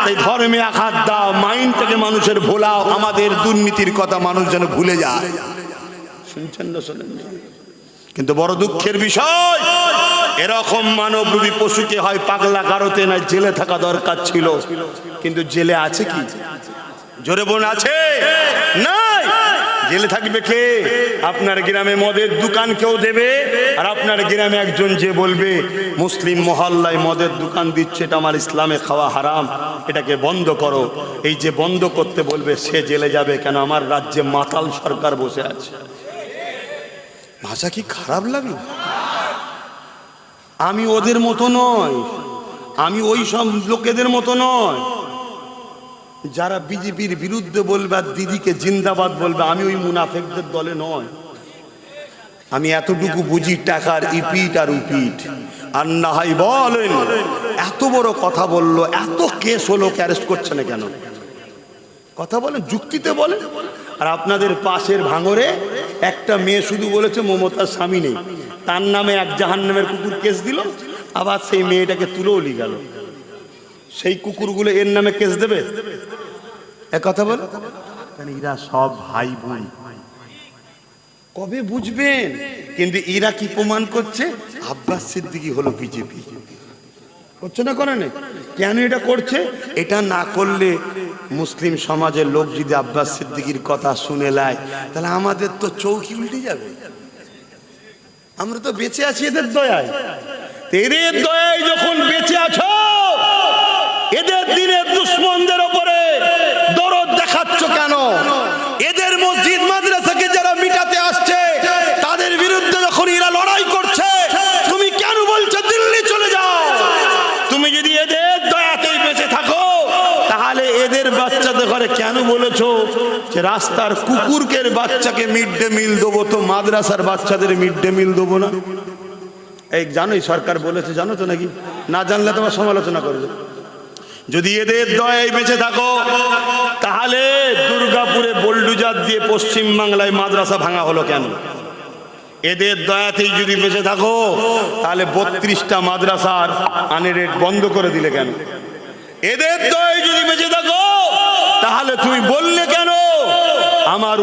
তাই ধর্মে আঘাত দাও, মাইন্ডটাকে মানুষের ভোলাও, আমাদের দুর্নীতির কথা মানুষ যেন ভুলে যায়। শুনছেন না? শোনেন? কিন্তু বড় দুঃখের বিষয়, এরকম মানবরূপী পশুকে হয় পাগলা গারোতে না জেলে থাকা দরকার ছিল, কিন্তু জেলে আছে কি? জোরে বোন আছে? নাই। জেলে থাকবে কে? আপনার গ্রামে মদের দোকান কেউ দেবে, আর আপনার গ্রামে একজন যে বলবে মুসলিম মহল্লায় মদের দোকান দিচ্ছে, এটা আমার ইসলামে খাওয়া হারাম, এটাকে বন্ধ করো। এই যে বন্ধ করতে বলবে সে জেলে যাবে কেন? আমার রাজ্যে মাতাল সরকার বসে আছে। ভাষা কি খারাপ লাগে? আমি ওদের মতো নয়, আমি ওই সব লোকেদের মতো নয় যারা বিজেপির বিরুদ্ধে বলবে আর দিদিকে জিন্দাবাদ বলবে। আমি ওই মুনাফেকদের দলে নয়। আমি এতটুকু বুঝি টাকার ইপিট আর উপিট। আর না হয় বলেন এত বড় কথা বললো, এত কেস হলো, অ্যারেস্ট করছে না কেন? কথা বলেন, যুক্তিতে বলেন। আর আপনাদের পাশের ভাঙরে একটা মেয়ে শুধু বলেছে মমতার স্বামী নেই, তার নামে এক জাহান্নামের কুকুর কেস দিল, আবার সেই মেয়েটাকে তুলেও নিয়ে গেল। সেই কুকুরগুলো এর নামে কেস দেবে? এক কথা বল, এরা সব ভাই বোন। কবে বুঝবেন? কিন্তু এরা কি প্রমাণ করছে? আব্বাস সিদ্দিকী হলো বিজেপি। করছে না? করে না? কেন এটা করছে? এটা না করলে মুসলিম সমাজের লোক যদি আব্বাস সিদ্দিকীর কথা শুনে নেয়, তাহলে আমাদের তো চৌকি উল্টে যাবে। আমরা তো বেঁচে আছি এদের দয়ায়। এদের দয়ায় যখন বেঁচে আছো, এদের দিনের দুশ্মনদের উপরে দরদ দেখাচ্ছ কেন? এদের মসজিদ মাদ্রাসাকে যারা মিটাতে আসছে তাদের বিরুদ্ধে যখন এরা লড়াই করছে, তুমি কেন বলছো দিল্লি চলে যাও? তুমি যদি এদের দয়াতেই বেঁচে থাকো, তাহলে এদের বাচ্চাদের ঘরে কেন বলেছো যে রাস্তার কুকুরকের বাচ্চাকে মিড ডে মিল দেবো, তো মাদ্রাসার বাচ্চাদের মিড ডে মিল দেবো না? এই জানোই সরকার বলেছে, জানো তো নাকি? না জানলে তোমার সমালোচনা করবে। যদি এদের দয়ায় বেঁচে থাকো, তাহলে দুর্গাপুরে বোল্ডুজার দিয়ে পশ্চিম বাংলায় মাদ্রাসা ভাঙা হলো কেন? এদের দয়াতেই যদি বেঁচে থাকো, তাহলে 32টা মাদ্রাসার আনএডেড বন্ধ করে দিলে কেন? এদের দয়ায় যদি বেঁচে থাকো, তাহলে তুমি বললে কেন আমার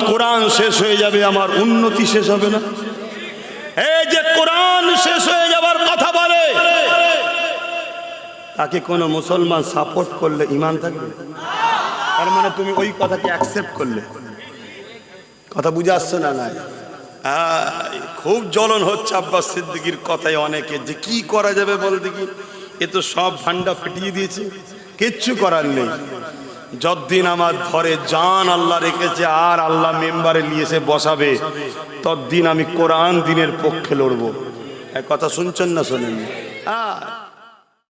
কোরআন শেষ হয়ে যাবে, আমার উন্নতি শেষ হবে না? এই যে কোরআন শেষ হয়ে যাবার কথা বলে, তাকে কোনো মুসলমান সাপোর্ট করলে ঈমান থাকবে? তার মানে তুমি ওই কথাকে অ্যাকসেপ্ট করলে। কথা বুঝে আসছে না? না, খুব জ্বলন হচ্ছে আব্বাস সিদ্দিকীর কথায় অনেকে, যে কি করা যাবে বল দেখি, এ তো সব ভান্ডা ফেটিয়ে দিয়েছে, কিচ্ছু করার নেই। যতদিন আমার ধরে জান আল্লাহ রেখেছে আর আল্লাহ মেম্বারে নিয়ে এসে বসাবে, ততদিন আমি কোরআন দিনের পক্ষে লড়বো। কথা শুনছেন না শোনেন?